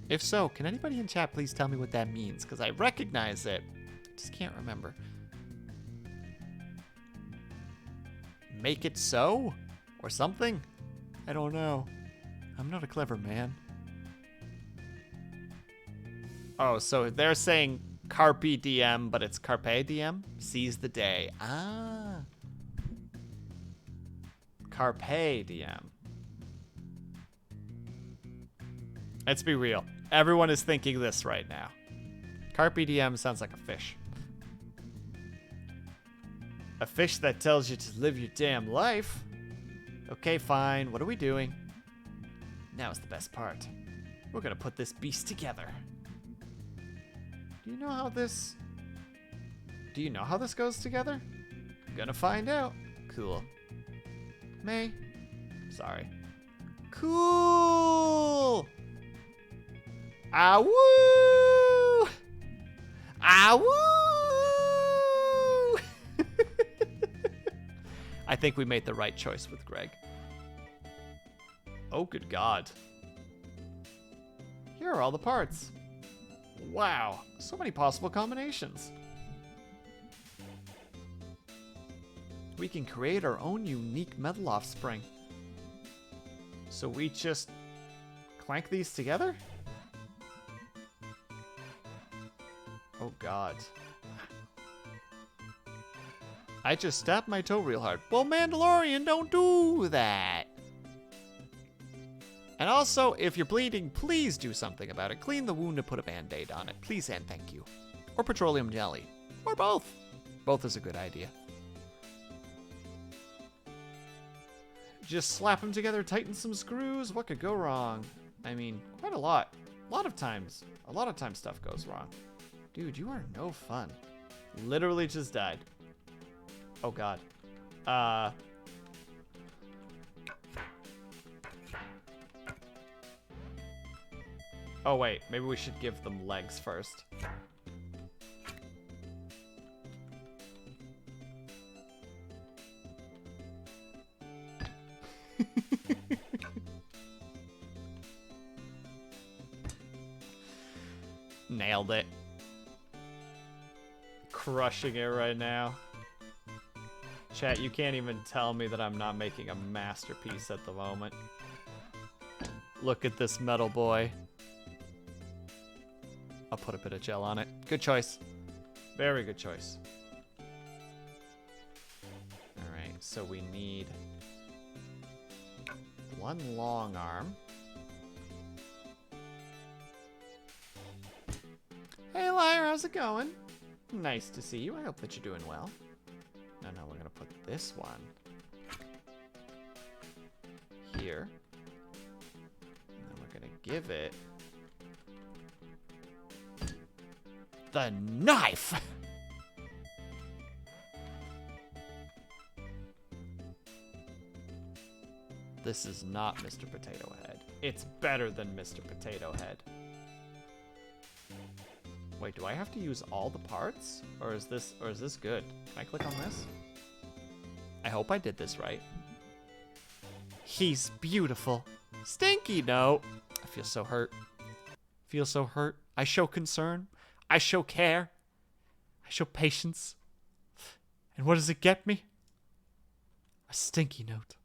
If so, can anybody in chat please tell me what that means? Because I recognize it. I just can't remember. Make it so? Or something? I don't know. I'm not a clever man. Oh, so they're saying carpe diem, but it's carpe diem? Seize the day. Ah. Carpe diem. Let's be real. Everyone is thinking this right now. Carpe diem sounds like a fish. A fish that tells you to live your damn life. Okay, fine. What are we doing? Now is the best part. We're gonna put this beast together. Do you know how this... Do you know how this goes together? Gonna find out. Cool. May. Sorry. Cool! Ah woo! Ah woo! I think we made the right choice with Greg. Oh, good God. Here are all the parts. Wow, so many possible combinations. We can create our own unique metal offspring. So we just clank these together? Oh God. I just stabbed my toe real hard. Well, Mandalorian, don't do that. And also, if you're bleeding, please do something about it. Clean the wound and put a band-aid on it. Please and thank you. Or petroleum jelly. Or both. Both is a good idea. Just slap them together, tighten some screws. What could go wrong? I mean, quite a lot. A lot of times stuff goes wrong. Dude, you are no fun. Literally just died. Oh God. Oh wait, maybe we should give them legs first. Nailed it. Crushing it right now. Chat, you can't even tell me that I'm not making a masterpiece at the moment. Look at this metal boy. I'll put a bit of gel on it. Good choice. Very good choice. Alright, so we need one long arm. Hey, Liar, how's it going? Nice to see you. I hope that you're doing well. No, we're gonna put this one here. And then we're gonna give it the knife! This is not Mr. Potato Head. It's better than Mr. Potato Head. Wait, do I have to use all the parts? Or is this good? Can I click on this? I hope I did this right. He's beautiful. Stinky note. I feel so hurt. Feel so hurt. I show concern. I show care. I show patience. And what does it get me? A stinky note.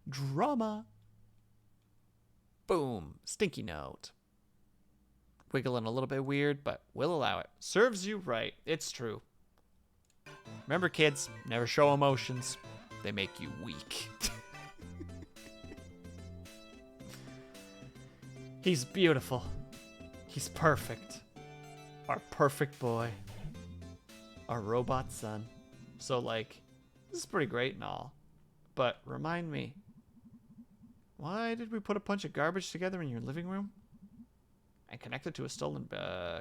Drama. Boom. Stinky note. Wiggling a little bit weird, but we'll allow it. Serves you right. It's true. Remember, kids, never show emotions. They make you weak. He's beautiful. He's perfect. Our perfect boy. Our robot son. So, like, this is pretty great and all. But remind me, why did we put a bunch of garbage together in your living room? And connect it to a stolen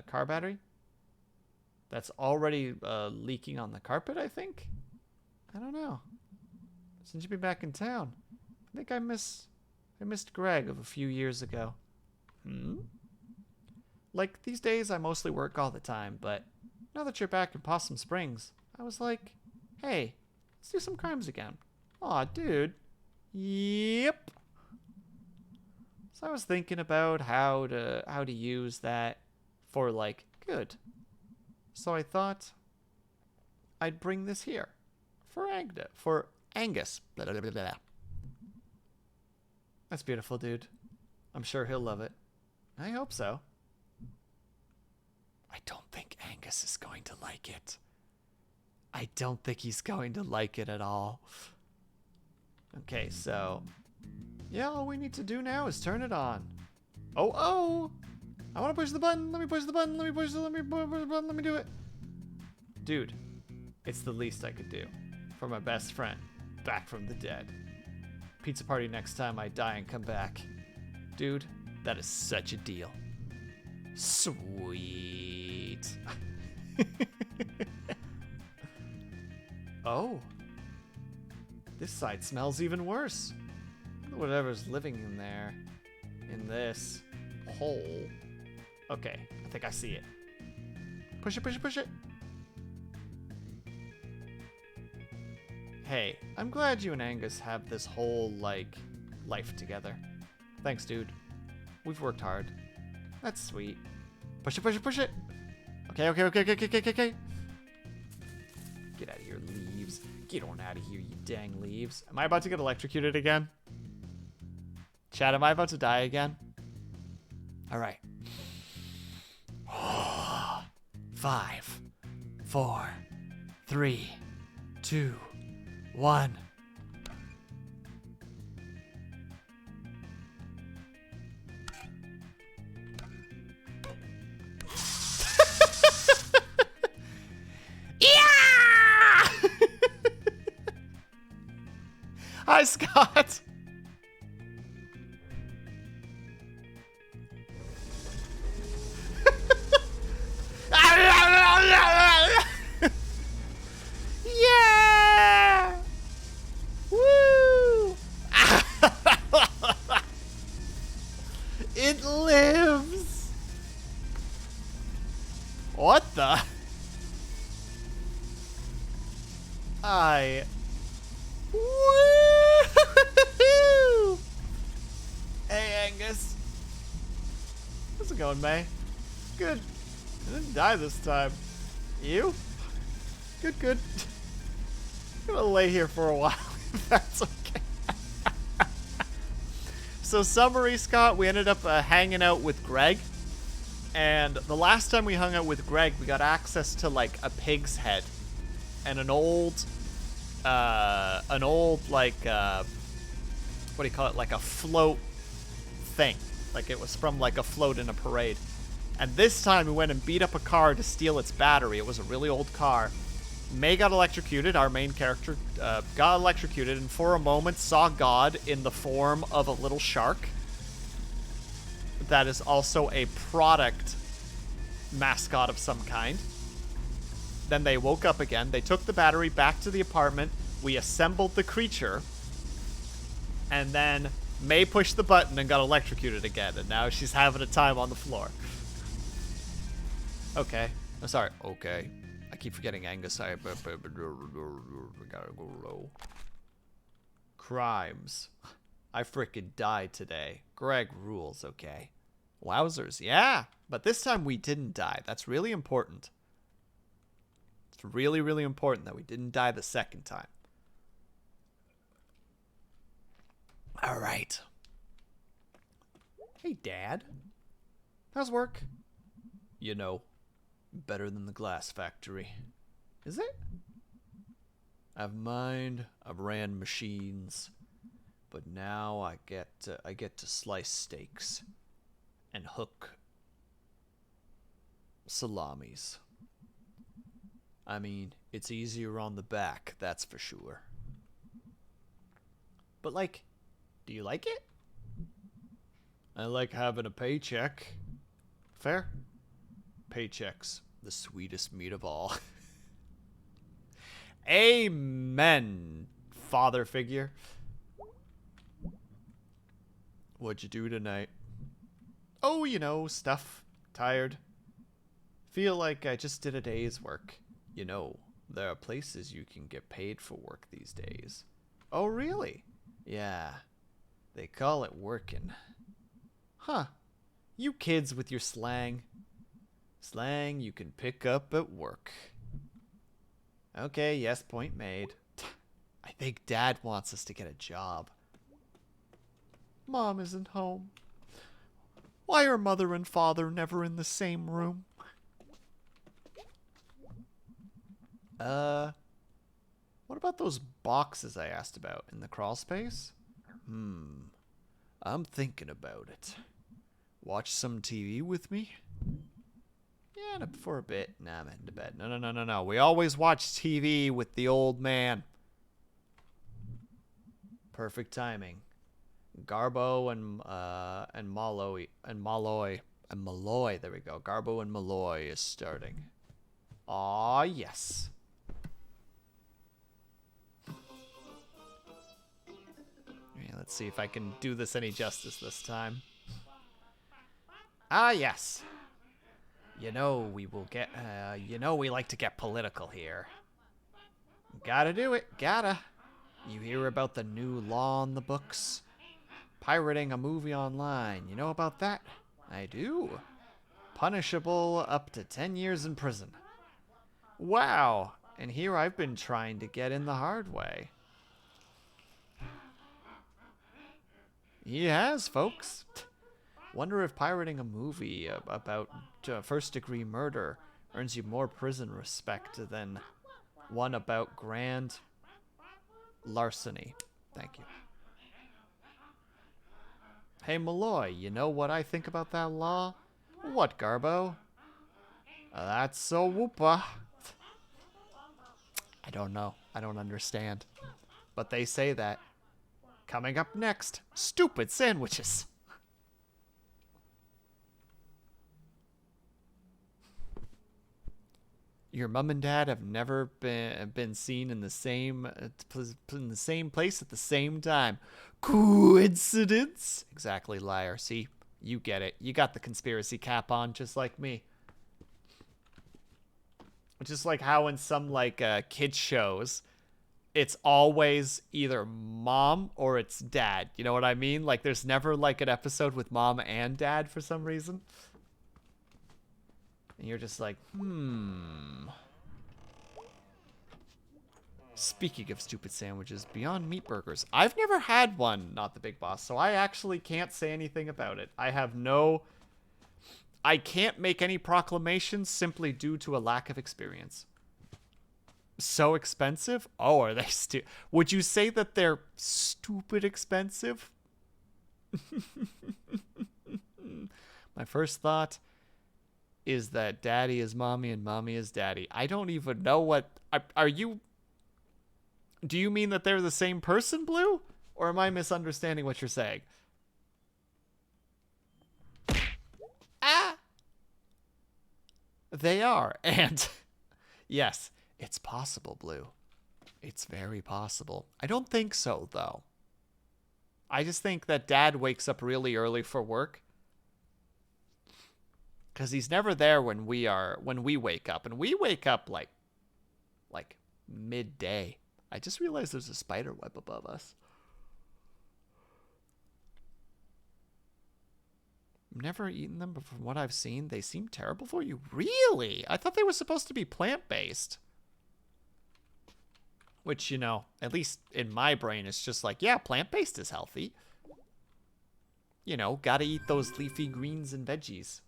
car battery? That's already leaking on the carpet, I think? I don't know. Since you've been back in town, I think I missed Greg of a few years ago. Like, these days I mostly work all the time, but now that you're back in Possum Springs, I was like, hey, let's do some crimes again. Aw, dude. Yep. So I was thinking about how to use that for, like, good. So I thought I'd bring this here for Angus. Blah, blah, blah, blah. That's beautiful, dude. I'm sure he'll love it. I hope so. I don't think Angus is going to like it. I don't think he's going to like it at all. Okay, so yeah, all we need to do now is turn it on. Oh! I want to push the button. Let me push the button. Let me push the button. Let me do it. Dude, it's the least I could do for my best friend back from the dead. Pizza party next time I die and come back. dude. That is such a deal. Sweet. Oh. This side smells even worse. Whatever's living in there. In this hole. Okay, I think I see it. Push it, push it, push it. Hey, I'm glad you and Angus have this whole, like, life together. Thanks, dude. We've worked hard. That's sweet. Push it, push it, push it. Okay, okay, okay, okay, okay, okay, okay. Get out of here, leaves. Get on out of here, you dang leaves. Am I about to get electrocuted again? Chad, am I about to die again? All right. 5, 4, 3, 2, 1. Hi, Scott. Yeah! Woo! It lives. What the? Woo! Hey, Angus. How's it going, May? Good. I didn't die this time. You? Good, good. I'm gonna lay here for a while, if that's okay. So, summary, Scott, we ended up hanging out with Greg. And the last time we hung out with Greg, we got access to, like, a pig's head. And an old, like, what do you call it? Like a float thing. Like, it was from, like, a float in a parade. And this time we went and beat up a car to steal its battery. It was a really old car. May got electrocuted, our main character got electrocuted, and for a moment saw God in the form of a little shark. That is also a product mascot of some kind. Then they woke up again. They took the battery back to the apartment. We assembled the creature. And then May pushed the button and got electrocuted again. And now she's having a time on the floor. Okay. I'm sorry. Okay. I keep forgetting Angus. We gotta go low. Crimes. I frickin' died today. Greg rules, okay. Wowzers. Yeah. But this time we didn't die. That's really important. It's really, really important that we didn't die the second time. All right. Hey, Dad. How's work? You know, better than the glass factory. Is it? I've mined, I've ran machines, but now I get to slice steaks and hook salamis. I mean, it's easier on the back, that's for sure. But, like, do you like it? I like having a paycheck. Fair? Paychecks, the sweetest meat of all. Amen, father figure. What'd you do tonight? Oh, you know, stuff. Tired. Feel like I just did a day's work. You know, there are places you can get paid for work these days. Oh, really? Yeah. They call it working. Huh. You kids with your slang. Slang you can pick up at work. Okay, yes, point made. I think Dad wants us to get a job. Mom isn't home. Why are Mother and Father never in the same room? What about those boxes I asked about in the crawl space? I'm thinking about it. Watch some TV with me? Yeah, for a bit. Nah, I'm heading to bed. No. We always watch TV with the old man. Perfect timing. Garbo and Malloy. There we go. Garbo and Malloy is starting. Aw, yes. Okay, let's see if I can do this any justice this time. Ah, yes. You know we will get. We like to get political here. Gotta do it. Gotta. You hear about the new law on the books? Pirating a movie online. You know about that? I do. Punishable up to 10 years in prison. Wow. And here I've been trying to get in the hard way. He has, folks. Wonder if pirating a movie about first-degree murder earns you more prison respect than one about grand larceny. Thank you. Hey, Malloy, you know what I think about that law? What, Garbo? That's so whoopa. I don't know. I don't understand. But they say that. Coming up next, stupid sandwiches. Your mom and dad have never been seen in the same place at the same time. Coincidence? Exactly, liar. See, you get it. You got the conspiracy cap on, just like me. Just like how in some kids shows, it's always either mom or it's dad. You know what I mean? Like there's never like an episode with mom and dad for some reason. And you're just like, Speaking of stupid sandwiches, Beyond Meat Burgers. I've never had one, not the Big Boss, so I actually can't say anything about it. I can't make any proclamations simply due to a lack of experience. So expensive? Oh, are they would you say that they're stupid expensive? My first thought is that daddy is mommy and mommy is daddy. I don't even know what... Are you... Do you mean that they're the same person, Blue? Or am I misunderstanding what you're saying? Ah! They are. And yes, it's possible, Blue. It's very possible. I don't think so, though. I just think that dad wakes up really early for work. Because he's never there when we wake up. And we wake up like midday. I just realized there's a spider web above us. I've never eaten them, but from what I've seen, they seem terrible for you. Really? I thought they were supposed to be plant-based. Which, at least in my brain, it's just like, yeah, plant-based is healthy. Gotta eat those leafy greens and veggies.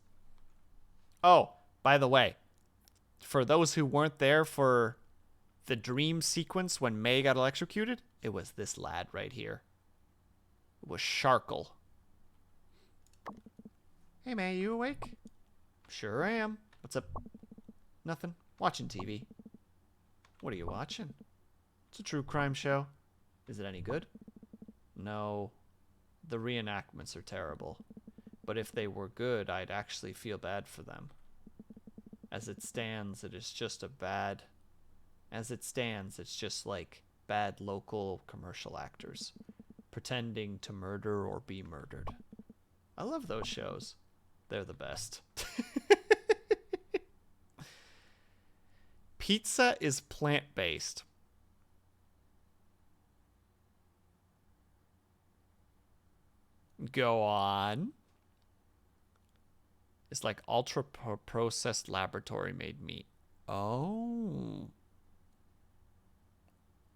Oh, by the way, for those who weren't there for the dream sequence when May got electrocuted, it was this lad right here. It was Sharkle. Hey, May, you awake? Sure am. What's up? Nothing. Watching TV. What are you watching? It's a true crime show. Is it any good? No. The reenactments are terrible. But if they were good, I'd actually feel bad for them. As it stands, it is just it's just like bad local commercial actors pretending to murder or be murdered. I love those shows. They're the best. Pizza is plant-based. Go on. It's like ultra-processed laboratory-made meat. Oh.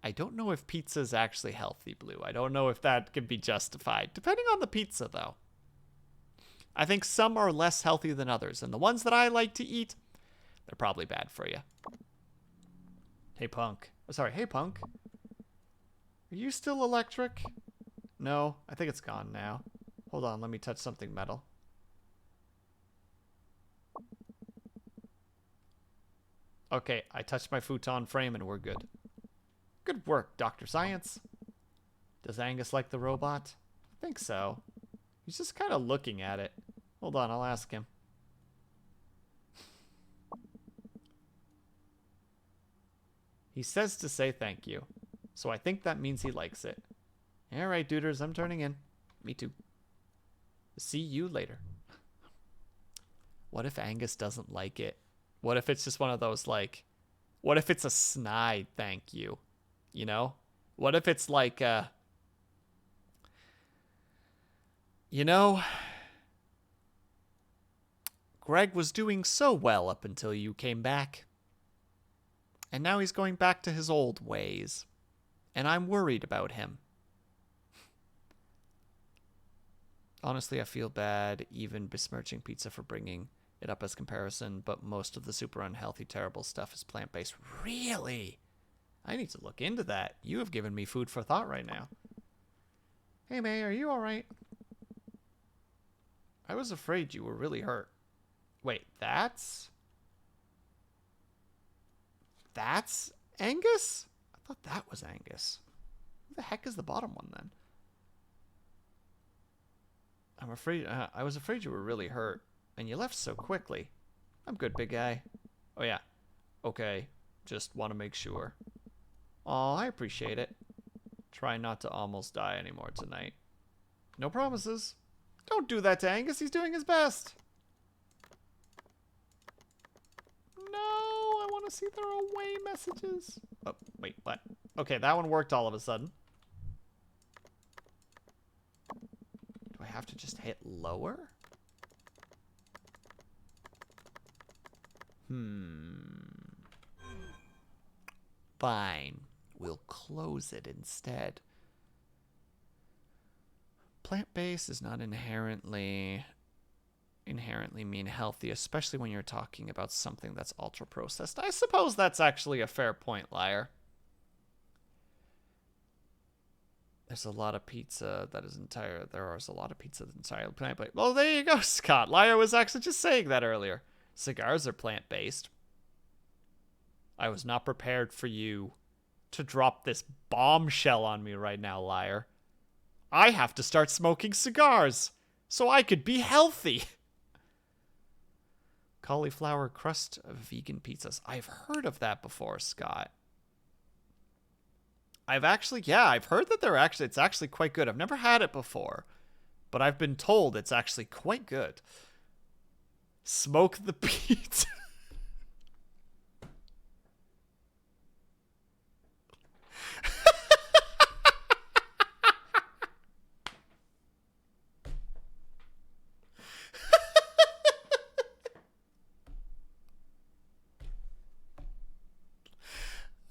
I don't know if pizza is actually healthy, Blue. I don't know if that can be justified. Depending on the pizza, though. I think some are less healthy than others. And the ones that I like to eat, they're probably bad for you. Hey, Punk. Oh, sorry, hey, Punk. Are you still electric? No, I think it's gone now. Hold on, let me touch something metal. Okay, I touched my futon frame and we're good. Good work, Dr. Science. Does Angus like the robot? I think so. He's just kind of looking at it. Hold on, I'll ask him. He says to say thank you. So I think that means he likes it. Alright, duders, I'm turning in. Me too. See you later. What if Angus doesn't like it? What if it's just one of those, like... What if it's a snide thank you? You know? What if it's like, you know... Greg was doing so well up until you came back. And now he's going back to his old ways. And I'm worried about him. Honestly, I feel bad even besmirching pizza for bringing it up as comparison, but most of the super unhealthy, terrible stuff is plant-based. Really? I need to look into that. You have given me food for thought right now. Hey, May, are you alright? I was afraid you were really hurt. Wait, that's Angus? I thought that was Angus. Who the heck is the bottom one then? I'm afraid, I was afraid you were really hurt, and you left so quickly. I'm good, big guy. Oh yeah. Okay, just want to make sure. Aw, I appreciate it. Try not to almost die anymore tonight. No promises. Don't do that to Angus, he's doing his best. No, I want to see their away messages. Oh, wait, what? Okay, that one worked all of a sudden. Do I have to just hit lower? Fine. We'll close it instead. Plant-based is not inherently mean healthy, especially when you're talking about something that's ultra-processed. I suppose that's actually a fair point, Liar. There's a lot of pizza that is entirely plant-based. Well, there you go, Scott. Liar was actually just saying that earlier. Cigars are plant-based. I was not prepared for you to drop this bombshell on me right now, Liar. I have to start smoking cigars so I could be healthy. Cauliflower crust vegan pizzas. I've heard of that before, Scott. I've heard that it's actually quite good. I've never had it before, but I've been told it's actually quite good. Smoke the pizza.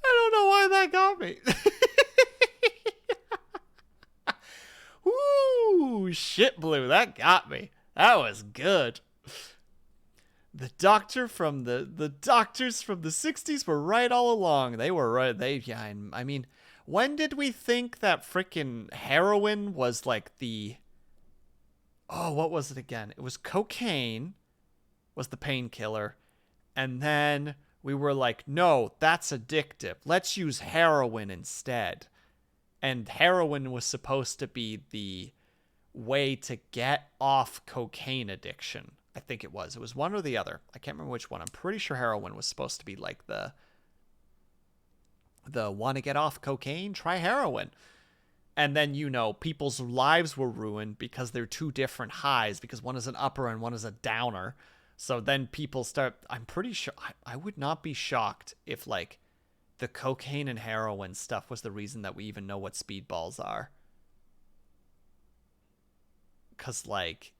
I don't know why that got me. Ooh, shit blue, that got me. That was good. The doctors from the 60s were right all along. They were right. I mean, when did we think that frickin' heroin was like the... Oh, what was it again? It was cocaine was the painkiller. And then we were like, no, that's addictive. Let's use heroin instead. And heroin was supposed to be the way to get off cocaine addiction. I think it was. It was one or the other. I can't remember which one. I'm pretty sure heroin was supposed to be like the want to get off cocaine? Try heroin. And then, you know, people's lives were ruined because they're two different highs, because one is an upper and one is a downer. So then people start... I'm pretty sure... I would not be shocked if, like, the cocaine and heroin stuff was the reason that we even know what speedballs are. Because, like...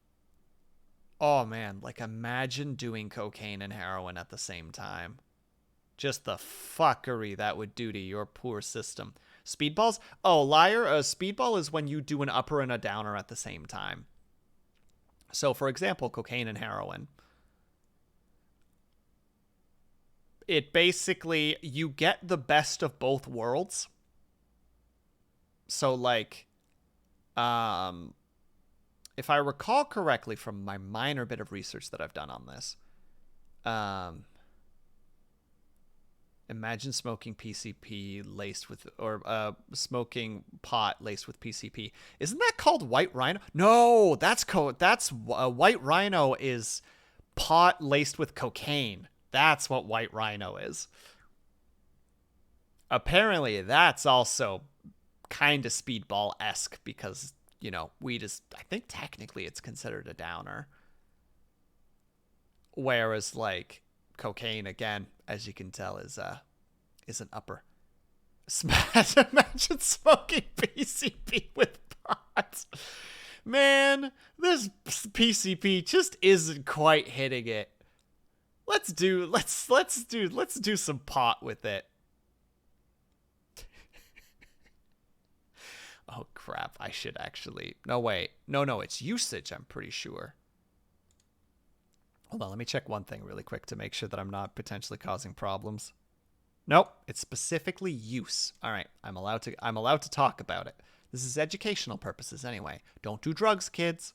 Oh, man. Like, imagine doing cocaine and heroin at the same time. Just the fuckery that would do to your poor system. Speedballs? Oh, liar. A speedball is when you do an upper and a downer at the same time. So, for example, cocaine and heroin. It basically, you get the best of both worlds. So, like, if I recall correctly from my minor bit of research that I've done on this, Imagine smoking PCP laced with, or smoking pot laced with PCP. Isn't that called white rhino? No, that's white rhino is pot laced with cocaine. That's what white rhino is. Apparently, that's also kind of speedball-esque because, you know, weed is, I think technically it's considered a downer. Whereas, like, cocaine, again, as you can tell, is an upper. Imagine smoking PCP with pot. Man, this PCP just isn't quite hitting it. Let's do some pot with it. Oh crap, I should actually. No, wait. No, it's usage, I'm pretty sure. Hold on, let me check one thing really quick to make sure that I'm not potentially causing problems. Nope, it's specifically use. All right, I'm allowed to talk about it. This is educational purposes anyway. Don't do drugs, kids.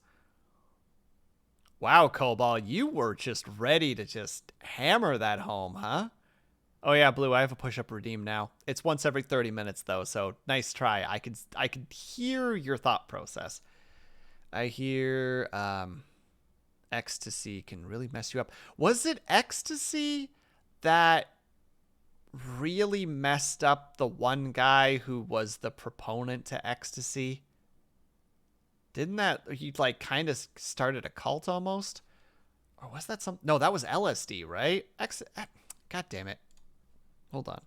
Wow, Cobalt, you were just ready to just hammer that home, huh? Oh yeah, Blue, I have a push-up redeem now. It's once every 30 minutes though, so nice try. I could hear your thought process. I hear ecstasy can really mess you up. Was it ecstasy that really messed up the one guy who was the proponent to ecstasy? Didn't that he like kind of started a cult almost? Or was that some? No, that was LSD, right? God damn it. Hold on.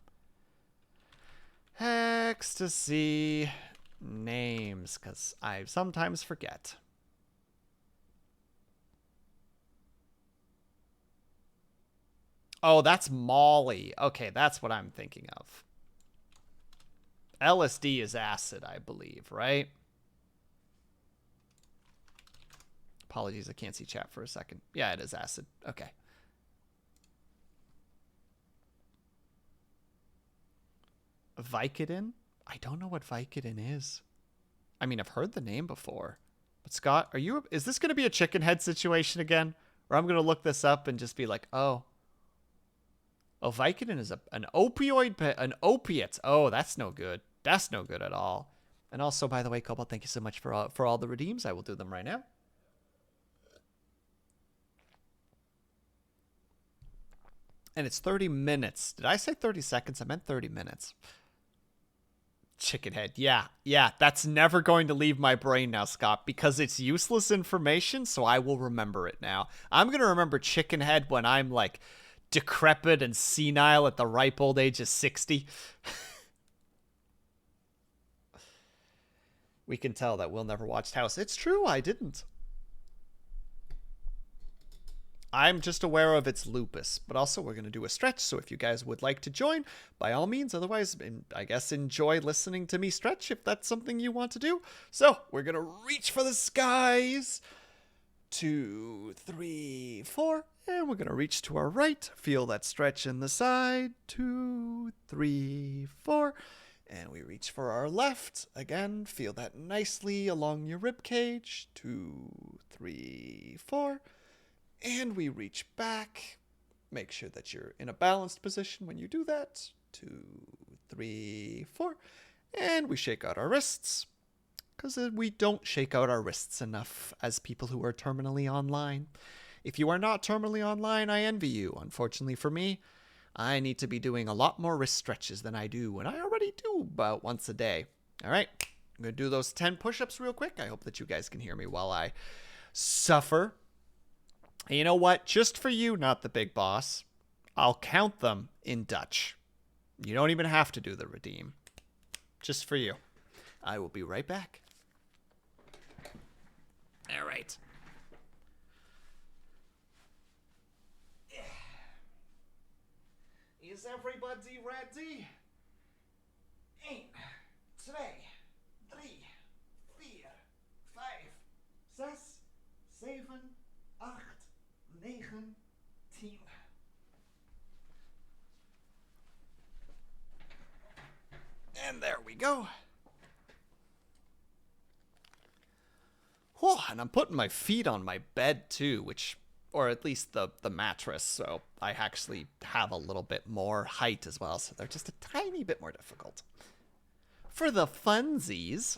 Ecstasy names, because I sometimes forget. Oh, that's Molly. Okay, that's what I'm thinking of. LSD is acid, I believe, right? Apologies, I can't see chat for a second. Yeah, it is acid. Okay. Vicodin? I don't know what Vicodin is. I mean, I've heard the name before. But Scott, is this going to be a chicken head situation again? Or I'm going to look this up and just be like, oh. Oh, Vicodin is an opioid, an opiate. Oh, that's no good. That's no good at all. And also, by the way, Cobalt, thank you so much for all the redeems. I will do them right now. And it's 30 minutes. Did I say 30 seconds? I meant 30 minutes. Chicken head. Yeah. That's never going to leave my brain now, Scott, because it's useless information, so I will remember it now. I'm going to remember chicken head when I'm, like, decrepit and senile at the ripe old age of 60. We can tell that Will never watched House. It's true, I didn't. I'm just aware of its lupus, but also we're going to do a stretch, so if you guys would like to join, by all means. Otherwise, I guess enjoy listening to me stretch if that's something you want to do. So we're going to reach for the skies. 2, 3, 4, and we're going to reach to our right. Feel that stretch in the side. 2, 3, 4, and we reach for our left. Again, feel that nicely along your rib cage. 2, 3, 4. And we reach back. Make sure that you're in a balanced position when you do that. 2, 3, 4. And we shake out our wrists. Because we don't shake out our wrists enough as people who are terminally online. If you are not terminally online, I envy you. Unfortunately for me, I need to be doing a lot more wrist stretches than I do. And I already do about once a day. All right. I'm going to do those 10 push-ups real quick. I hope that you guys can hear me while I suffer. And you know what? Just for you, not the big boss, I'll count them in Dutch. You don't even have to do the redeem. Just for you. I will be right back. All right. Is everybody ready? 1, 2, 3, 4, 5, 6, 7, 8, 9, 10. And there we go. Whew, and I'm putting my feet on my bed too, which or at least the mattress, so I actually have a little bit more height as well, so they're just a tiny bit more difficult. For the funsies,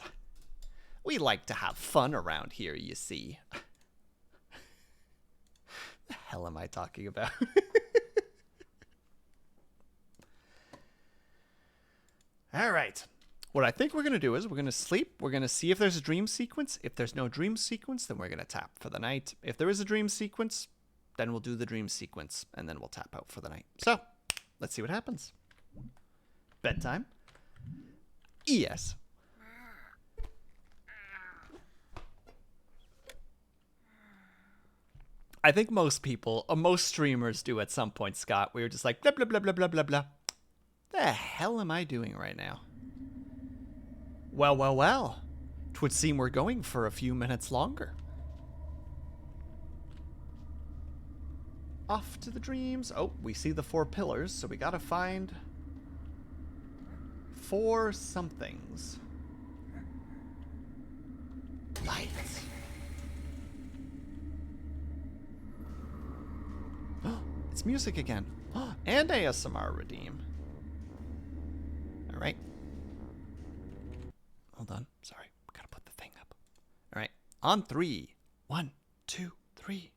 we like to have fun around here, you see. The hell am I talking about? All right. What I think we're going to do is we're going to sleep. We're going to see if there's a dream sequence. If there's no dream sequence, then we're going to tap for the night. If there is a dream sequence, then we'll do the dream sequence, and then we'll tap out for the night. So, let's see what happens. Bedtime. Yes. I think most people, most streamers do at some point, Scott. We were just like, blah, blah, blah, blah, blah, blah, blah. The hell am I doing right now? Well, well, well. 'Twould seem we're going for a few minutes longer. Off to the dreams. Oh, we see the 4 pillars, so we gotta find 4 somethings. Lights. It's music again. And ASMR redeem. All right. Hold on. Sorry. Gotta put the thing up. All right. On 3. 1, 2, 3.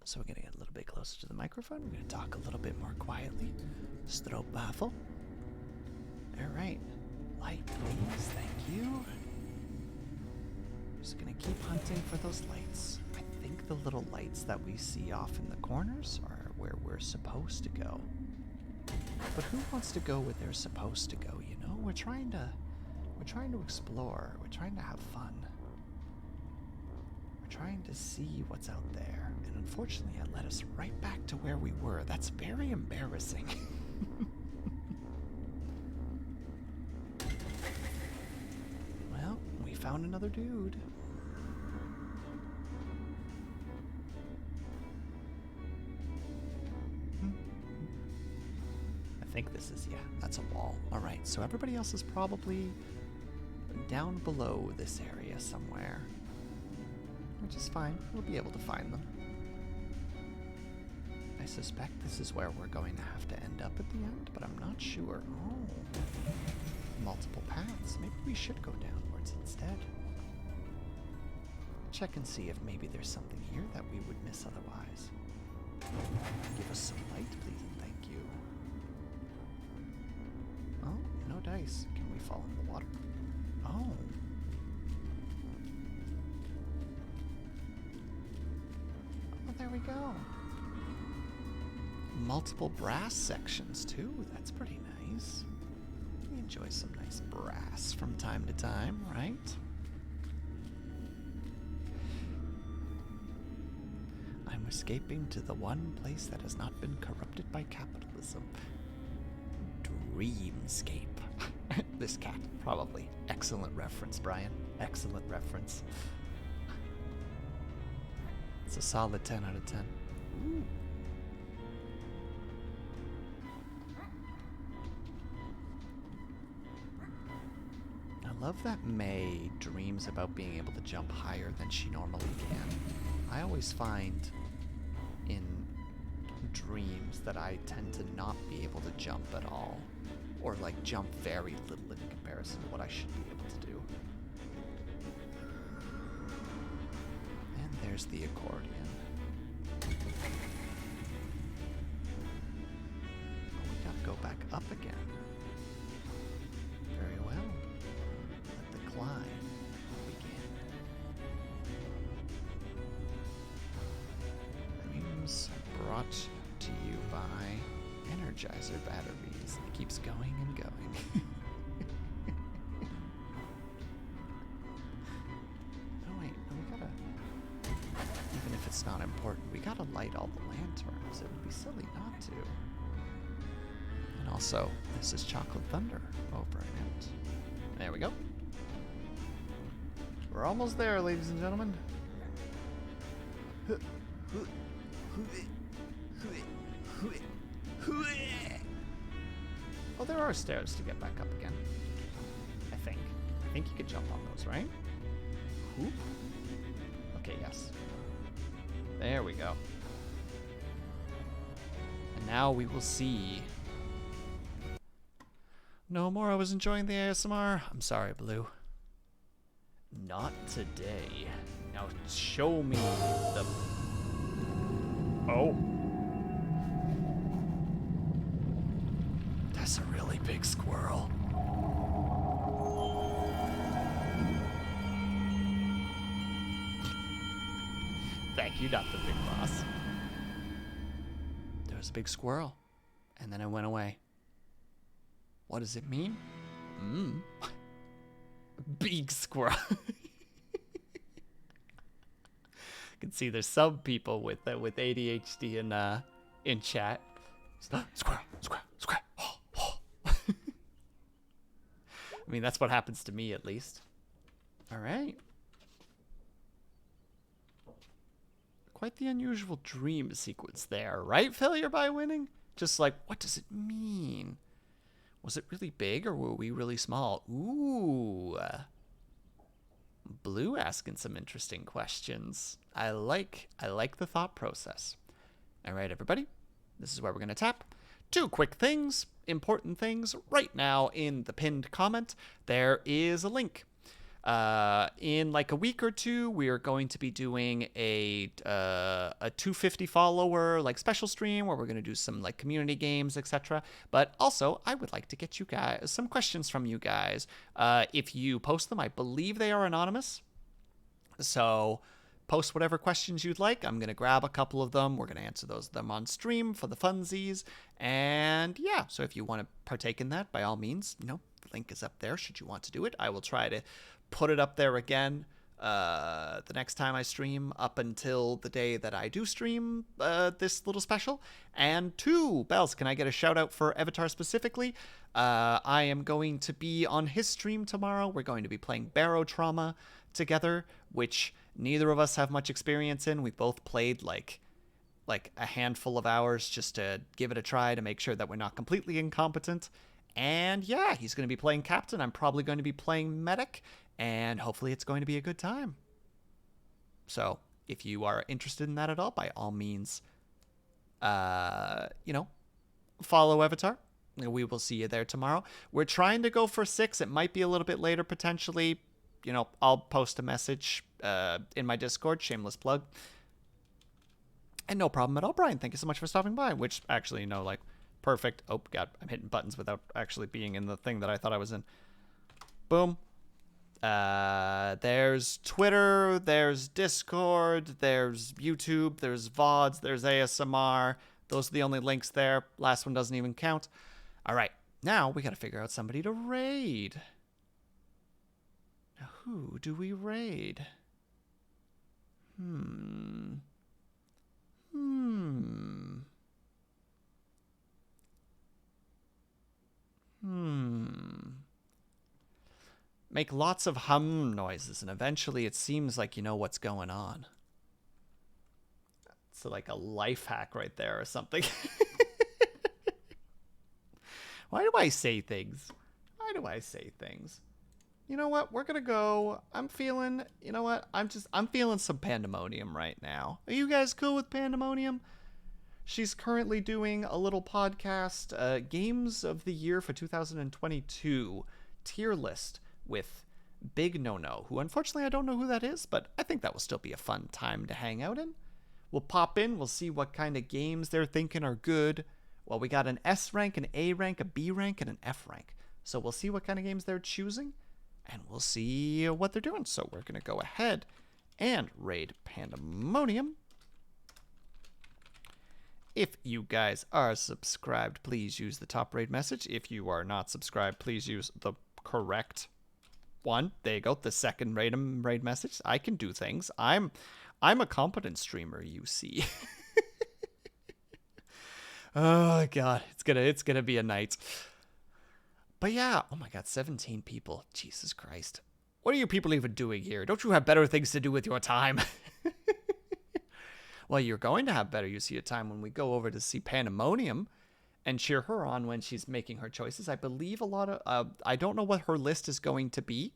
So we're going to get a little bit closer to the microphone. We're going to talk a little bit more quietly. Strobe baffle. All right. Light, please. Thank you. Just going to keep hunting for those lights. I think the little lights that we see off in the corners are where we're supposed to go. But who wants to go where they're supposed to go, you know? We're trying to explore. We're trying to have fun. We're trying to see what's out there. And unfortunately, it led us right back to where we were. That's very embarrassing. Well, we found another dude. I think this is, yeah, that's a wall. All right, so everybody else is probably down below this area somewhere, which is fine. We'll be able to find them. I suspect this is where we're going to have to end up at the end, but I'm not sure. Oh, multiple paths. Maybe we should go downwards instead. Check and see if maybe there's something here that we would miss otherwise. Give us some light, please, and thank you. Oh, no dice. Can we fall in the water? Oh. Oh, there we go. Multiple brass sections, too. That's pretty nice. We enjoy some nice brass from time to time, right? I'm escaping to the one place that has not been corrupted by capitalism. Dreamscape. This cat, probably. Excellent reference, Brian. Excellent reference. It's a solid 10 out of 10. Ooh. I love that May dreams about being able to jump higher than she normally can. I always find in dreams that I tend to not be able to jump at all, or like jump very little in comparison to what I should be able to do. And there's the accordion. Oh, we gotta go back up again. Very well. Let the climb begin. Dreams brought to you by Energizer batteries. It keeps going and going. Oh wait, no, we gotta, even if it's not important, we gotta light all the lanterns. It would be silly not to. And also, this is Chocolate Thunder over and out. There we go. We're almost there, ladies and gentlemen. Oh, there are stairs to get back up again. I think. I think you could jump on those, right? Whoop. Okay, yes. There we go. And now we will see. No more. I was enjoying the ASMR. I'm sorry, Blue. Not today. Now show me the... Oh. That's a really big squirrel. Thank you, not the big boss. There was a big squirrel, and then it went away. What does it mean? Big squirrel. You can see there's some people with ADHD in chat. Squirrel, squirrel, squirrel. I mean, that's what happens to me, at least. All right. Quite the unusual dream sequence there, right? Failure by winning? Just like, what does it mean? Was it really big or were we really small? Ooh. Blue asking some interesting questions. I like the thought process. All right, everybody. This is where we're going to tap. 2 quick things, important things. Right now in the pinned comment, there is a link. In like a week or 2, we are going to be doing a 250 follower like special stream where we're going to do some like community games, etc. But also, I would like to get you guys some questions from you guys. If you post them, I believe they are anonymous. So post whatever questions you'd like. I'm going to grab a couple of them. We're going to answer them on stream for the funsies. And yeah, so if you want to partake in that, by all means, the link is up there should you want to do it. I will try to put it up there again the next time I stream up until the day that I do stream this little special. And 2, Bells, can I get a shout out for Avatar specifically? I am going to be on his stream tomorrow. We're going to be playing Barotrauma together, which neither of us have much experience in. We've both played like a handful of hours just to give it a try to make sure that we're not completely incompetent. And yeah, he's going to be playing Captain. I'm probably going to be playing Medic. And hopefully it's going to be a good time. So if you are interested in that at all, by all means, follow Avatar. We will see you there tomorrow. We're trying to go for 6. It might be a little bit later, potentially. I'll post a message in my Discord. Shameless plug. And no problem at all, Brian. Thank you so much for stopping by. Which actually, perfect. Oh, God. I'm hitting buttons without actually being in the thing that I thought I was in. Boom. There's Twitter, there's Discord, there's YouTube, there's VODs, there's ASMR. Those are the only links there. Last one doesn't even count. All right, now we got to figure out somebody to raid. Now, who do we raid? Make lots of hum noises, and eventually it seems like you know what's going on. It's like a life hack right there or something. Why do I say things? You know what? We're going to go. I'm feeling some pandemonium right now. Are you guys cool with pandemonium? She's currently doing a little podcast, Games of the Year for 2022 tier list with Big No-No, who unfortunately I don't know who that is, but I think that will still be a fun time to hang out in. We'll pop in, we'll see what kind of games they're thinking are good. Well, we got an S rank, an A rank, a B rank, and an F rank. So we'll see what kind of games they're choosing, and we'll see what they're doing. So we're going to go ahead and raid Pandemonium. If you guys are subscribed, please use the top raid message. If you are not subscribed, please use the correct one. There you go. The second raid message. I can do things. I'm a competent streamer, you see. Oh God, it's gonna be a night. But yeah, oh my God, 17 people. Jesus Christ. What are you people even doing here? Don't you have better things to do with your time? Well, you're going to have better use of your time when we go over to see Pandemonium and cheer her on when she's making her choices. I believe a lot of, I don't know what her list is going to be,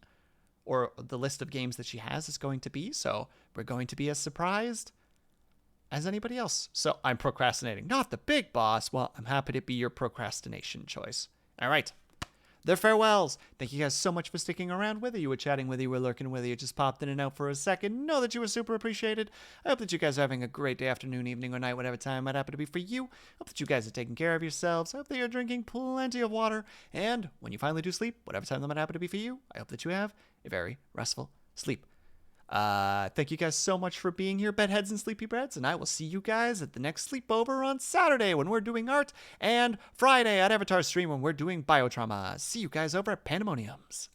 or the list of games that she has is going to be, so we're going to be as surprised as anybody else. So I'm procrastinating. Not the big boss. Well, I'm happy to be your procrastination choice. All right. Their farewells. Thank you guys so much for sticking around. Whether you were chatting, whether you were lurking, whether you just popped in and out for a second, know that you were super appreciated. I hope that you guys are having a great day, afternoon, evening, or night, whatever time it might happen to be for you. I hope that you guys are taking care of yourselves. I hope that you're drinking plenty of water. And when you finally do sleep, whatever time that might happen to be for you, I hope that you have a very restful sleep. Thank you guys so much for being here, bedheads and sleepybreds, and I will see you guys at the next sleepover on Saturday when we're doing art, and Friday at Avatar Stream when we're doing biotrauma. See you guys over at Pandemoniums.